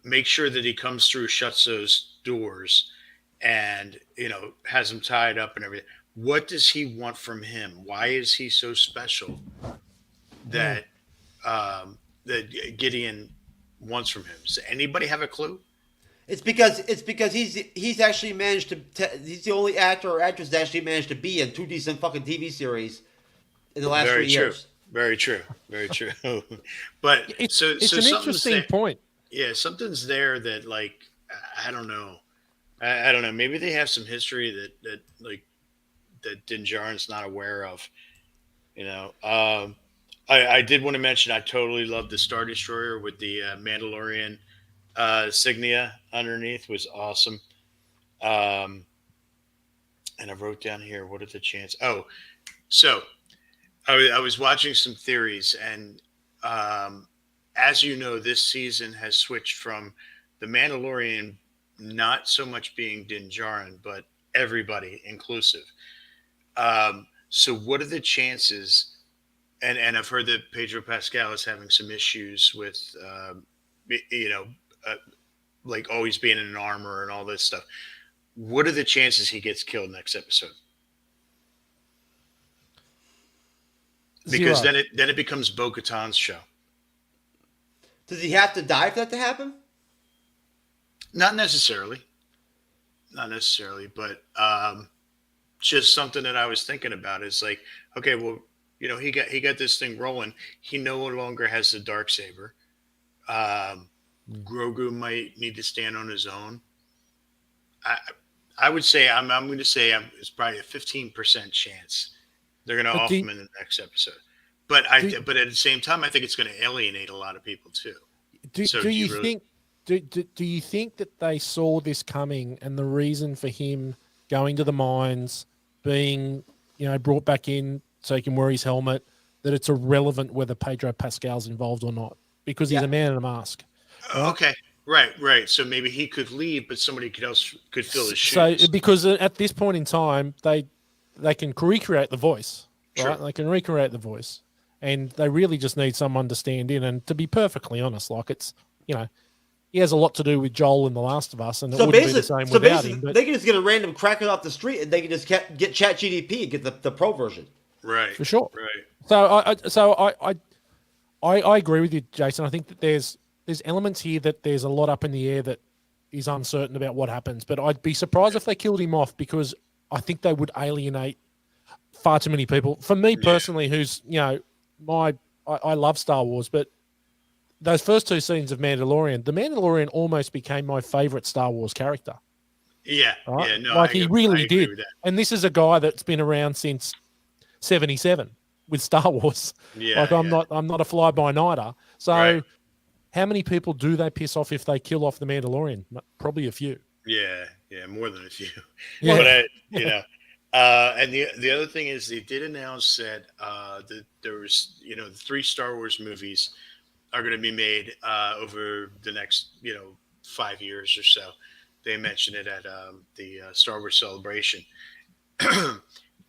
makes sure that he comes through, shuts those doors, and has him tied up and everything? What does he want from him? Why is he so special that that Gideon wants from him? Does anybody have a clue? It's because he's actually managed to he's the only actor or actress that actually managed to be in 2 decent fucking TV series in the last 3 years. Very true. But It's so an something's interesting there. point. Yeah, something's there that like I don't know. I don't know. Maybe they have some history that Din Djarin's not aware of. I did want to mention I totally love the Star Destroyer with the Mandalorian insignia underneath. Was awesome. And I wrote down here, what are the chances? Oh, so I was watching some theories, and as you know, this season has switched from the Mandalorian not so much being Din Djarin, but everybody inclusive. So what are the chances? And I've heard that Pedro Pascal is having some issues with, like always being in an armor and all this stuff. What are the chances he gets killed next episode? Because Zero. then it becomes Bo-Katan's show. Does he have to die for that to happen? Not necessarily, but just something that I was thinking about is like, okay, well, he got this thing rolling. He no longer has the Darksaber. Grogu might need to stand on his own. I would say I'm going to say it's probably a 15% chance they're going to off him in the next episode. But but at the same time, I think it's going to alienate a lot of people too. Do you think that they saw this coming, and the reason for him going to the mines, being brought back in so he can wear his helmet, that it's irrelevant whether Pedro Pascal's involved or not because he's a man in a mask? Okay. Right. So maybe he could leave, but somebody else could fill his So shoes. because at this point in time, they can recreate the voice, right? True. They can recreate the voice, and they really just need someone to stand in. And to be perfectly honest, like it's he has a lot to do with Joel in The Last of Us, and it wouldn't be the same without him. But they can just get a random cracker off the street, and they can just get ChatGPT and get the pro version. Right. for sure. Right. So I agree with you, Jason. I think that there's elements here that there's a lot up in the air that is uncertain about what happens. But I'd be surprised if they killed him off, because I think they would alienate far too many people. For me personally, who's I love Star Wars, but those first two scenes of Mandalorian, the Mandalorian almost became my favorite Star Wars character. Yeah. Right? Yeah. No, like I he agree really did. with that. And this is a guy that's been around since '77 with Star Wars. Yeah. Like I'm not a fly by nighter. So Right. how many people do they piss off if they kill off the Mandalorian? Probably a few. Yeah, more than a few. Yeah. But and the other thing is they did announce that that there was the 3 Star Wars movies are going to be made over the next 5 years or so. They mentioned it at the Star Wars Celebration.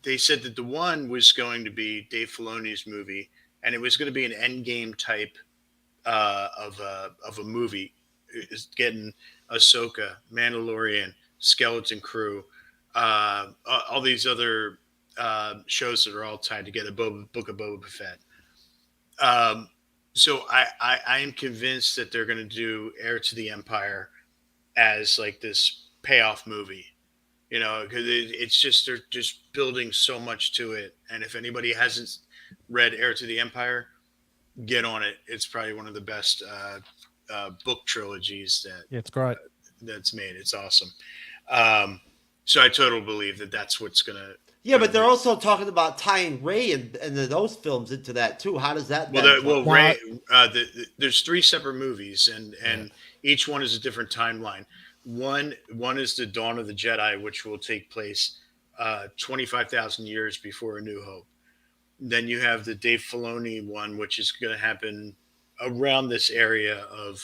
They said that the one was going to be Dave Filoni's movie, and it was going to be an Endgame type of a movie. It's getting Ahsoka, Mandalorian, Skeleton Crew, all these other shows that are all tied together. Book of Boba Fett. So I am convinced that they're going to do Heir to the Empire as like this payoff movie, because it's just they're just building so much to it. And if anybody hasn't read Heir to the Empire, get on it. It's probably one of the best book trilogies It's great. that's made. It's awesome. So I totally believe that that's what's gonna. Yeah, but they're also talking about tying Ray and those films into that too. How does that? Ray. There's 3 separate movies, and each one is a different timeline. One is the Dawn of the Jedi, which will take place 25,000 years before A New Hope. Then you have the Dave Filoni one, which is going to happen around this area of,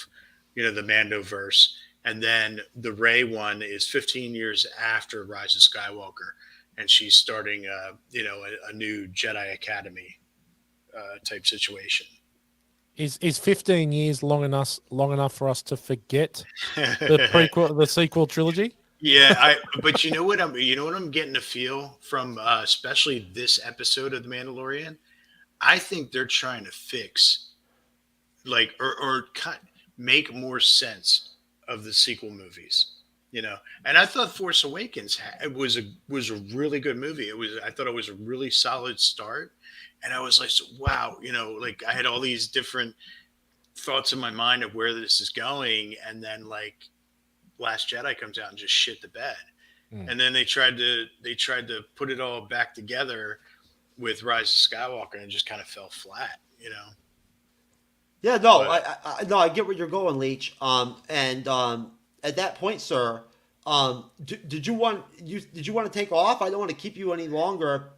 the Mandoverse. And then the Rey one is 15 years after Rise of Skywalker, and she's starting, a new Jedi Academy type situation. Is 15 years long enough for us to forget the sequel trilogy? Yeah, but you know what I'm getting a feel from, especially this episode of The Mandalorian. I think they're trying to fix, make more sense of the sequel movies, And I thought Force Awakens was a really good movie. I thought it was a really solid start, and I was like, wow, I had all these different thoughts in my mind of where this is going, and then Last Jedi comes out and just shit the bed. And then they tried to put it all back together with Rise of Skywalker, and it just kind of fell flat, Yeah, no, I get where you're going, Leach. At that point, sir, did you want to take off? I don't want to keep you any longer.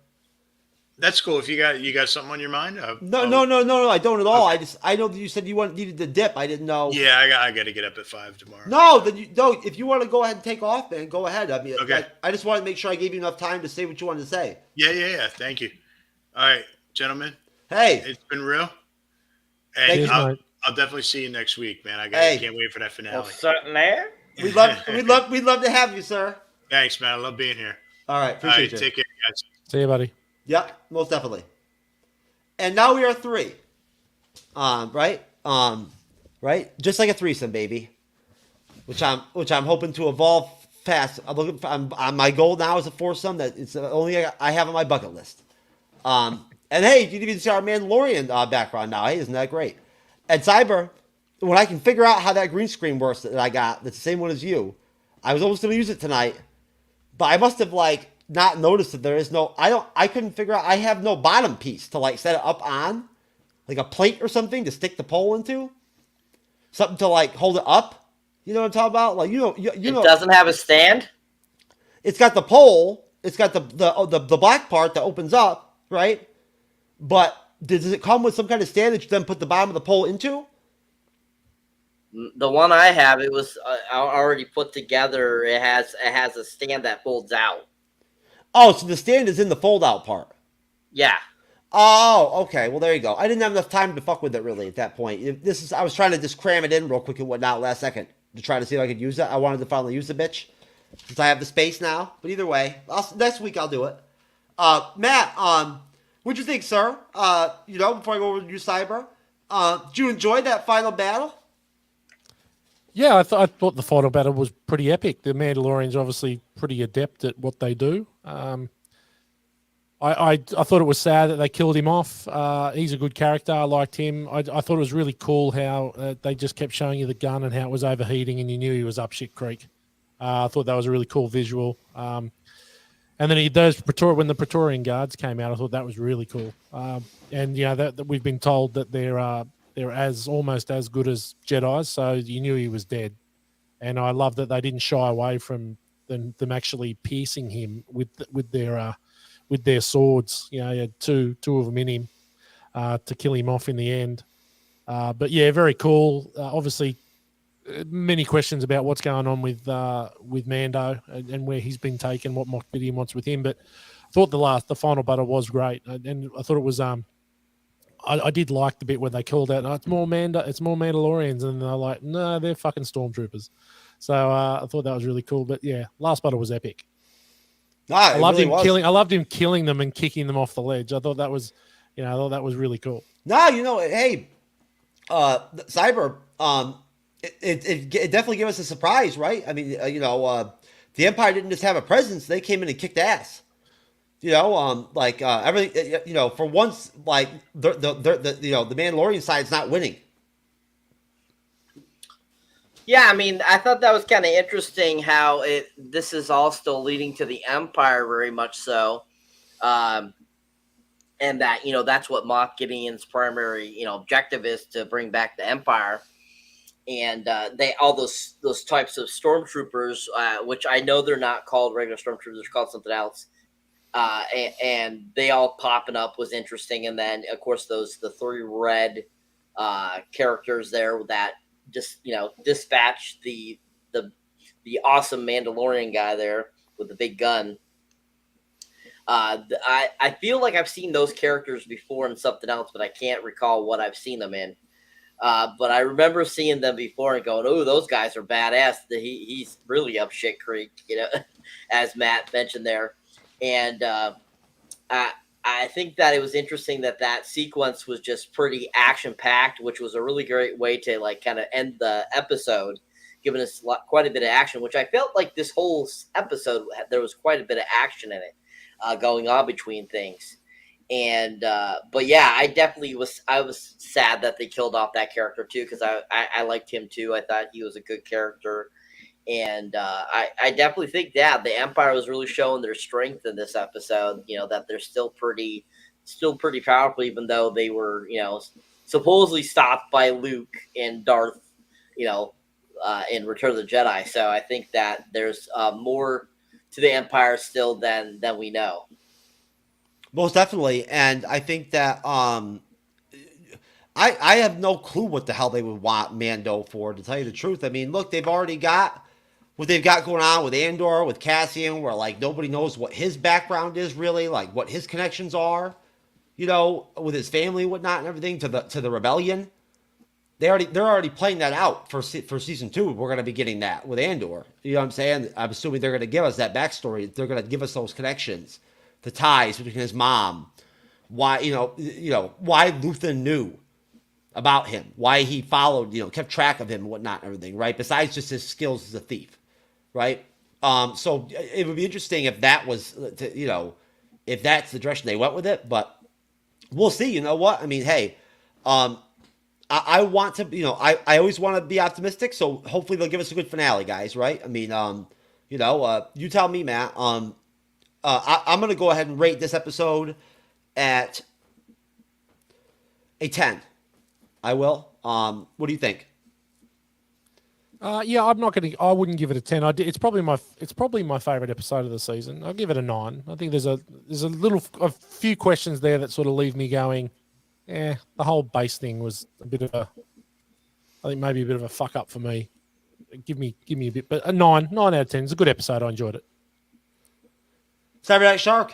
That's cool. If you got something on your mind, No, I don't at all. Okay. I know that you said you needed to dip. I didn't know. Yeah, I got to get up at 5 tomorrow. No, if you want to go ahead and take off, man, go ahead. I mean, okay. I just wanted to make sure I gave you enough time to say what you wanted to say. Yeah. Thank you. All right, gentlemen. Hey, it's been real. And I'll definitely see you next week, man. Can't wait for that finale. Well, certainly. We'd love to have you, sir. Thanks, man. I love being here. All right, appreciate you. Take care, guys. See you, buddy. Yeah, most definitely. And now we are 3. Right? Right? Just like a threesome, baby. Which I'm hoping to evolve fast. My goal now is a foursome that it's the only I have on my bucket list. And hey, you can even see our Mandalorian background now. Hey, isn't that great? And Cyber, when I can figure out how that green screen works that I got, that's the same one as you. I was almost going to use it tonight, but I must have not noticed that there is no. I couldn't figure out. I have no bottom piece to set it up on, like a plate or something to stick the pole into, something to hold it up. You know what I'm talking about? You know. It doesn't have a stand. It's got the pole. It's got the black part that opens up, right? But does it come with some kind of stand that you then put the bottom of the pole into? The one I have, it was already put together. It has a stand that folds out. Oh, so the stand is in the fold out part. Yeah. Oh, okay. Well, there you go. I didn't have enough time to fuck with it really at that point. I was trying to just cram it in real quick and whatnot last second to try to see if I could use it. I wanted to finally use the bitch since I have the space now. But either way, next week I'll do it. Matt, what'd you think, sir? Before I go over to you, Cyber, did you enjoy that final battle? Yeah, I thought the final battle was pretty epic. The Mandalorians obviously pretty adept at what they do. I thought it was sad that they killed him off. He's a good character. I liked him. I thought it was really cool how they just kept showing you the gun and how it was overheating and you knew he was up shit creek. I thought that was a really cool visual. And then when the Praetorian Guards came out, I thought that was really cool. And that we've been told that they're almost as good as Jedis, so you knew he was dead. And I love that they didn't shy away from them actually piercing him with their swords. You had two of them in him to kill him off in the end. But yeah, very cool. Obviously, many questions about what's going on with Mando and where he's been taken, what Moff Gideon wants with him. But I thought the final battle was great, and I thought it was. I did like the bit where they called out, it's more Mandalorians, and they're like, no, they're fucking stormtroopers. So I thought that was really cool. But yeah, last battle was epic. I loved him killing them and kicking them off the ledge. I thought that was really cool. No, hey, Cyber, it definitely gave us a surprise, right? I mean, the Empire didn't just have a presence; they came in and kicked ass. Everything. For once, like the Mandalorian side's not winning. Yeah, I mean, I thought that was kind of interesting how this is all still leading to the Empire very much so. And that, that's what Moff Gideon's primary, objective is, to bring back the Empire. And all those types of stormtroopers, which I know they're not called regular stormtroopers, they're called something else. And they all popping up was interesting. And then, of course, the three red characters there that just dispatch the awesome Mandalorian guy there with the big gun. I feel like I've seen those characters before in something else, but I can't recall what I've seen them in. But I remember seeing them before and going, "Oh, those guys are badass." He's really up shit creek, as Matt mentioned there. And I think that it was interesting that sequence was just pretty action packed, which was a really great way to kind of end the episode, giving us quite a bit of action, which I felt like this whole episode, there was quite a bit of action in it going on between things. And but yeah, I was sad that they killed off that character too, because I liked him too. I thought he was a good character. And I definitely think that the Empire was really showing their strength in this episode. That they're still pretty powerful, even though they were, supposedly stopped by Luke and Darth, in Return of the Jedi. So I think that there's more to the Empire still than we know. Most definitely, and I think that I have no clue what the hell they would want Mando for, to tell you the truth. I mean, look, they've already got what they've got going on with Andor, with Cassian, where nobody knows what his background is really, what his connections are, with his family and whatnot and everything to the rebellion. They're already playing that out for season 2. We're going to be getting that with Andor. You know what I'm saying? I'm assuming they're going to give us that backstory. They're going to give us those connections, the ties between his mom, why why Luthen knew about him, why he followed, kept track of him and whatnot and everything, right? Besides just his skills as a thief, right? So it would be interesting if that was, if that's the direction they went with it, but we'll see. You know what? I mean, hey, I want to, I always want to be optimistic, so hopefully they'll give us a good finale, guys, right? I mean, you tell me, Matt. I'm going to go ahead and rate this episode at a 10. I will. What do you think? Yeah, I wouldn't give it a 10. It's probably my favorite episode of the season. I'll give it a 9. I think there's a few questions there that sort of leave me going, the whole base thing was a bit of I think maybe a bit of a fuck up for me. Give me a bit, but a 9 out of 10. It's a good episode. I enjoyed it. Cyberneticshark.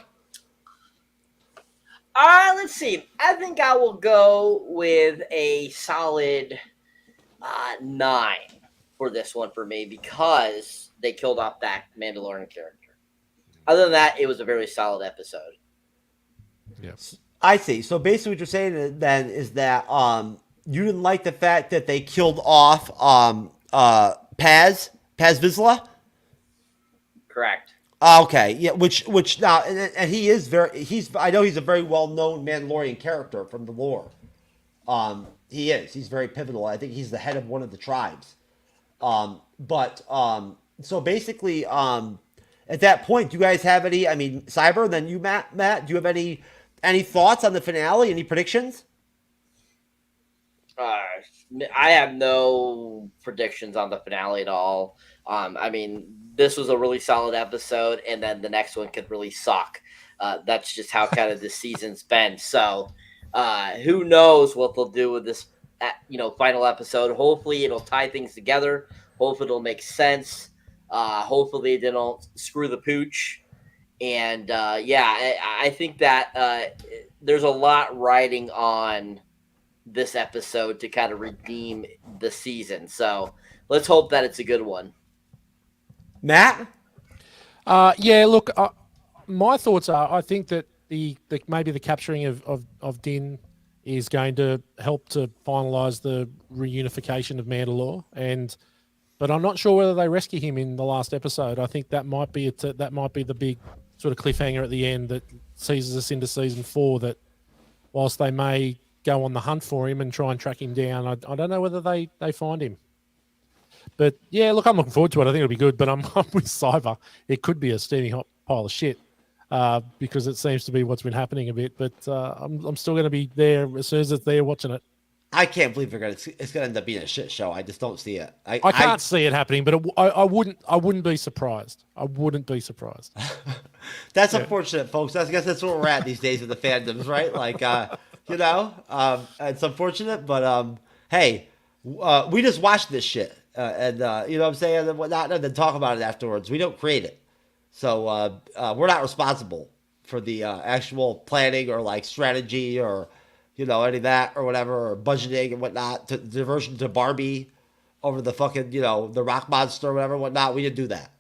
Let's see. I think I will go with a solid 9 for this one for me because they killed off that Mandalorian character. Other than that, it was a very solid episode. Yes. I see. So basically, what you're saying then is that you didn't like the fact that they killed off Paz Vizsla. Correct. Okay, yeah. Which now, and he is I know he's a very well known Mandalorian character from the lore. He is. He's very pivotal. I think he's the head of one of the tribes. So basically, at that point, do you guys have any? I mean, Cyber, then you, Matt. Do you have any thoughts on the finale? Any predictions? I have no predictions on the finale at all. I mean, this was a really solid episode, and then the next one could really suck. That's just how kind of this season's been. So, who knows what they'll do with this, final episode? Hopefully, it'll tie things together. Hopefully, it'll make sense. Hopefully, they don't screw the pooch. And I think that there's a lot riding on this episode to kind of redeem the season. So let's hope that it's a good one. Matt? Look, my thoughts are I think that the maybe the capturing of Din is going to help to finalize the reunification of Mandalore, but I'm not sure whether they rescue him in the last episode. I think that might be the big sort of cliffhanger at the end that sees us into season 4. That whilst they may go on the hunt for him and try and track him down, I don't know whether they find him. But yeah, look, I'm looking forward to it. I think it'll be good. But I'm with Cyber. It could be a steaming hot pile of shit because it seems to be what's been happening a bit. But I'm still going to be there as soon as it's there watching it. I can't believe it's gonna end up being a shit show. I just don't see it. I can't see it happening, but I wouldn't be surprised. I wouldn't be surprised. That's unfortunate, folks. I guess that's where we're at these days in the fandoms, right? Like, it's unfortunate, but hey, we just watched this shit, and you know what I'm saying, and whatnot, and then talk about it afterwards. We don't create it, so we're not responsible for the actual planning or like strategy or any of that or whatever, or budgeting and whatnot, to diversion to Barbie over the fucking, the rock monster or whatever, whatnot. We didn't do that.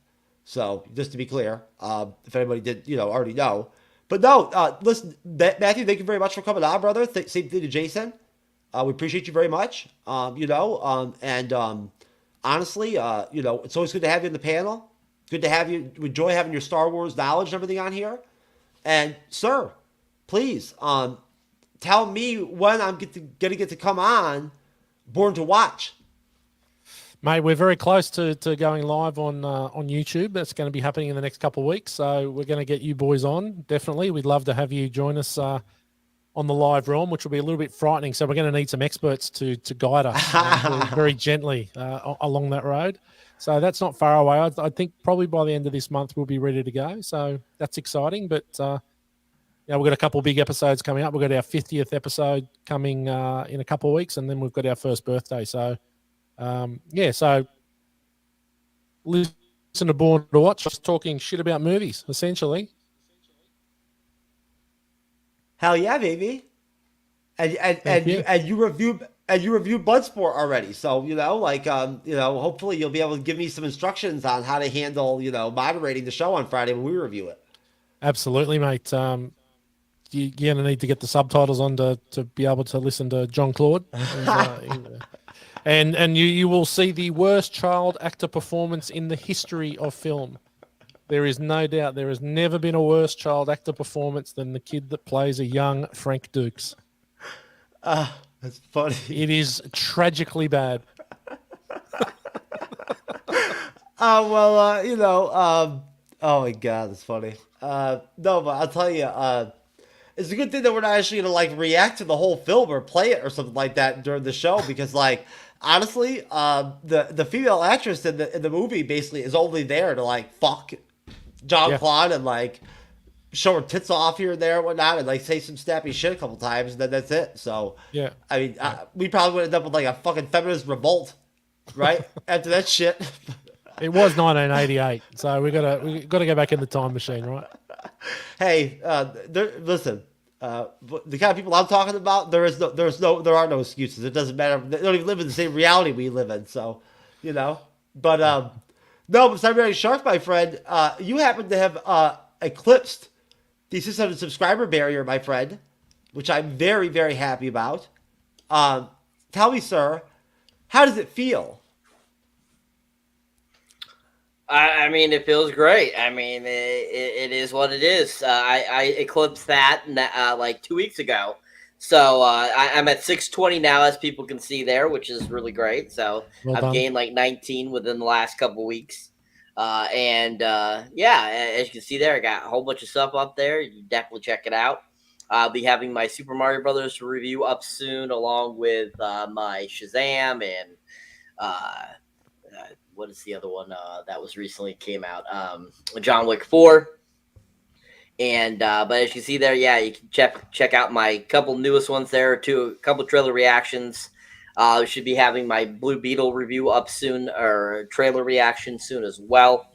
So just to be clear, if anybody did, already know. But no, listen, Matthew, thank you very much for coming on, brother. Same thing to Jason. We appreciate you very much. Honestly, it's always good to have you in the panel. Good to have you. We enjoy having your Star Wars knowledge and everything on here. And sir, please, tell me when I'm gonna get to come on Born to Watch. Mate, we're very close to going live on YouTube. That's going to be happening in the next couple of weeks. So we're going to get you boys on. Definitely. We'd love to have you join us on the live realm, which will be a little bit frightening. So we're going to need some experts to guide us very gently along that road. So that's not far away. I think probably by the end of this month, we'll be ready to go. So that's exciting. But we've got a couple of big episodes coming up. We've got our 50th episode coming in a couple of weeks, and then we've got our first birthday. So, so listen to Born to Watch, just talking shit about movies, essentially. Hell yeah, baby! And you reviewed Bloodsport already, so hopefully you'll be able to give me some instructions on how to handle moderating the show on Friday when we review it. Absolutely, mate. You're going to need to get the subtitles on to be able to listen to John Claude. And you will see the worst child actor performance in the history of film. There is no doubt there has never been a worse child actor performance than the kid that plays a young Frank Dukes. That's funny. It is tragically bad. Oh my God, that's funny. No, but I'll tell you, it's a good thing that we're not actually gonna react to the whole film or play it or something like that during the show, because honestly, the female actress in the movie basically is only there to fuck John Claude and show her tits off here and there and whatnot, and like say some snappy shit a couple times, and then that's it. So Yeah. I mean, we probably would end up with like a fucking feminist revolt, right? After that shit. It was 1988, so we gotta go back in the time machine, right? Hey, listen. The kind of people I'm talking about, there are no excuses. It doesn't matter. They don't even live in the same reality we live in. So, you know. But no, but Cyberneticshark, my friend, you happen to have eclipsed the 600 subscriber barrier, my friend, which I'm very, very happy about. Tell me, sir, how does it feel? I mean, it feels great. I mean, it is what it is. I eclipsed that like 2 weeks ago. So I'm at 620 now, as people can see there, which is really great. So Well I've done. gained like 19 within the last couple weeks. Yeah, as you can see there, I got a whole bunch of stuff up there. You definitely check it out. I'll be having my Super Mario Brothers review up soon, along with my Shazam and what is the other one that was recently came out? John Wick 4. And but as you can see there, yeah, you can check out my couple newest ones there, a couple trailer reactions. Should be having my Blue Beetle review up soon, or trailer reaction soon as well.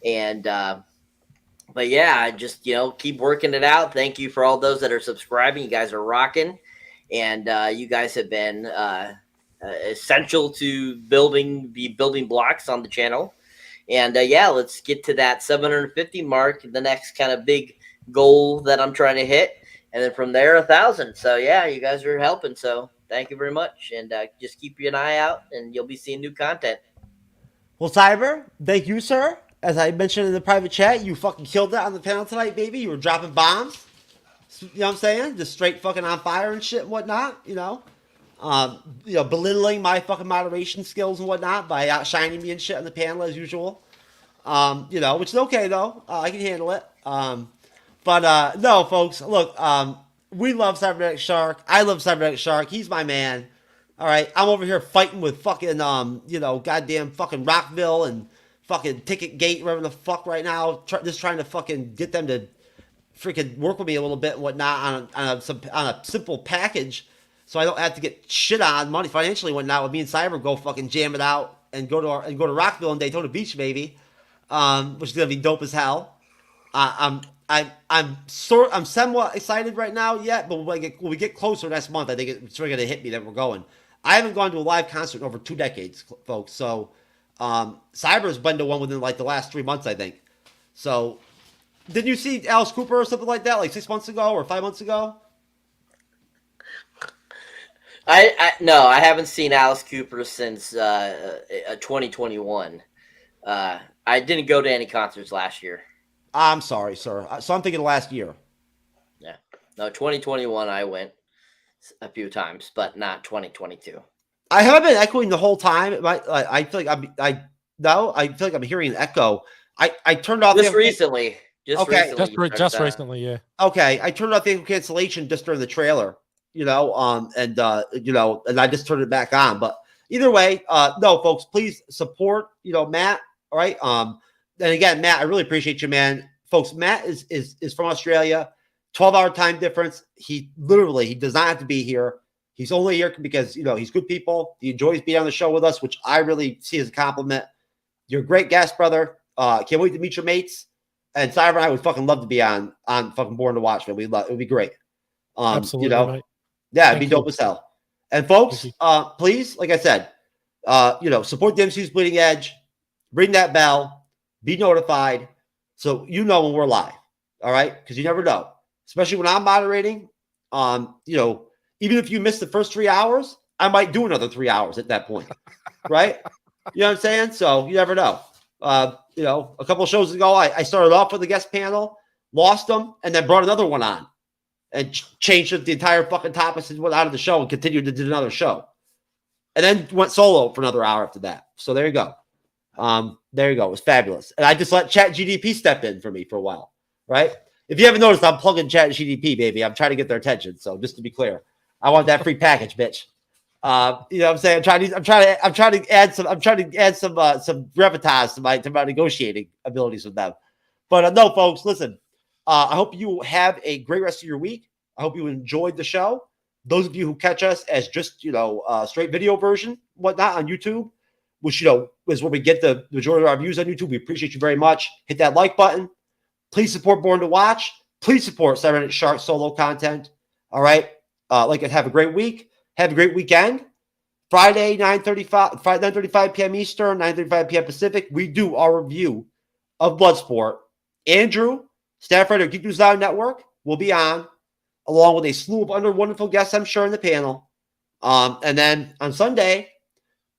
And but yeah, just keep working it out. Thank you for all those that are subscribing. You guys are rocking, and you guys have been essential to building blocks on the channel. And yeah, let's get to that 750 mark, the next kind of big goal that I'm trying to hit, and then from there 1,000. So yeah, you guys are helping. So thank you very much, and just keep an eye out, and you'll be seeing new content. Well, Cyber, thank you, sir. As I mentioned in the private chat, you fucking killed it on the panel tonight, baby. You were dropping bombs. You know what I'm saying? Just straight fucking on fire and shit and whatnot, belittling my fucking moderation skills and whatnot by outshining me and shit on the panel as usual. Which is okay though. I can handle it. But no, folks, look, we love Cyberneticshark. I love Cyberneticshark. He's my man. All right, I'm over here fighting with fucking goddamn fucking Rockville and fucking Ticket Gate, whatever the fuck right now. Just trying to fucking get them to freaking work with me a little bit and whatnot on a simple package, so I don't have to get shit on money financially and whatnot. With me and Cyber go fucking jam it out and go to Rockville and Daytona Beach, baby, which is gonna be dope as hell. I'm somewhat excited right now yet, but when we get closer next month, I think it's really gonna hit me that we're going. I haven't gone to a live concert in over 2 decades, folks. So Cyber's been to one within like the last 3 months, I think. So did you see Alice Cooper or something like that, like 6 months ago or 5 months ago? No, I haven't seen Alice Cooper since 2021. I didn't go to any concerts last year. I'm sorry, sir. So I'm thinking last year. Yeah. No, 2021 I went a few times, but not 2022. I haven't been echoing the whole time. I feel like I feel like I'm hearing an echo. I turned off just recently. Just recently, yeah. Okay, I turned off the cancellation just during the trailer, and I just turned it back on. But either way, no, folks, please support, Matt. All right. And again, Matt, I really appreciate you, man. Folks, Matt is from Australia, 12-hour time difference. He does not have to be here. He's only here because, he's good people. He enjoys being on the show with us, which I really see as a compliment. You're a great guest, brother. Can't wait to meet your mates. And Cyber and I would fucking love to be on fucking Born to Watch, man. It would be great. Absolutely, mate. Yeah, it'd be dope as hell. And folks, please, like I said, support the MCU'S Bleeding Edge, ring that bell, be notified, so when we're live. All right, because you never know, especially when I'm moderating. Even if you miss the first 3 hours, I might do another 3 hours at that point, right? You know what I'm saying? So you never know. A couple of shows ago, I started off with a guest panel, lost them, and then brought another one on and changed the entire fucking topics and went out of the show and continued to do another show. And then went solo for another hour after that. So there you go. There you go. It was fabulous. And I just let ChatGDP step in for me for a while, right? If you haven't noticed, I'm plugging ChatGDP, baby. I'm trying to get their attention. So just to be clear, I want that free package, bitch. You know what I'm saying? I'm trying to add some gravitas to my negotiating abilities with them. But no, folks, listen. I hope you have a great rest of your week. I hope you enjoyed the show. Those of you who catch us as just, straight video version, whatnot on YouTube, which, is where we get the majority of our views on YouTube. We appreciate you very much. Hit that like button. Please support Born to Watch. Please support Cyberneticshark solo content. All right. Have a great week. Have a great weekend. Friday, 9:35 p.m. Eastern, 9:35 p.m. Pacific, we do our review of Bloodsport. Andrew, staff writer of Geek News Live Network, will be on, along with a slew of other wonderful guests, I'm sure, in the panel. And then on Sunday,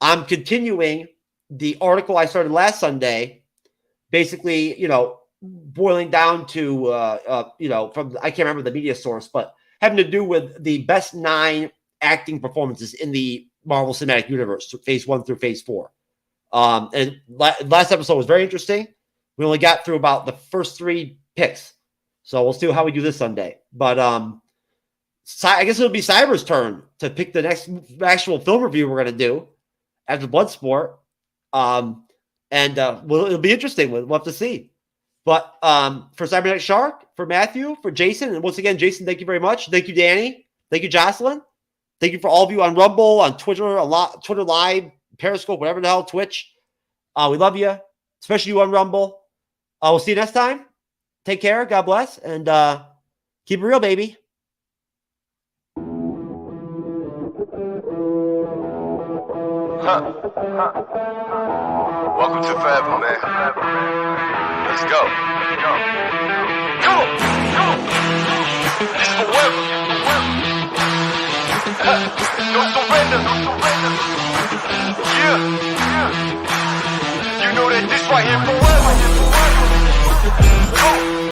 I'm continuing the article I started last Sunday, basically, boiling down to, from, I can't remember the media source, but having to do with the best 9 acting performances in the Marvel Cinematic Universe, phase 1 through phase 4. And last episode was very interesting. We only got through about the first 3 picks. So we'll see how we do this Sunday. But I guess it'll be Cyber's turn to pick the next actual film review we're going to do after Bloodsport. It'll be interesting. We'll have to see. But for Cyberneticshark, for Matthew, for Jason, and once again, Jason, thank you very much. Thank you, Danny. Thank you, Jocelyn. Thank you for all of you on Rumble, on Twitter, Twitter Live, Periscope, whatever the hell, Twitch. We love you, especially you on Rumble. We'll see you next time. Take care. God bless. And keep it real, baby. Welcome to Forever, man. Let's go. Come on. It's forever. No surrender. Yeah. You know that this right here forever.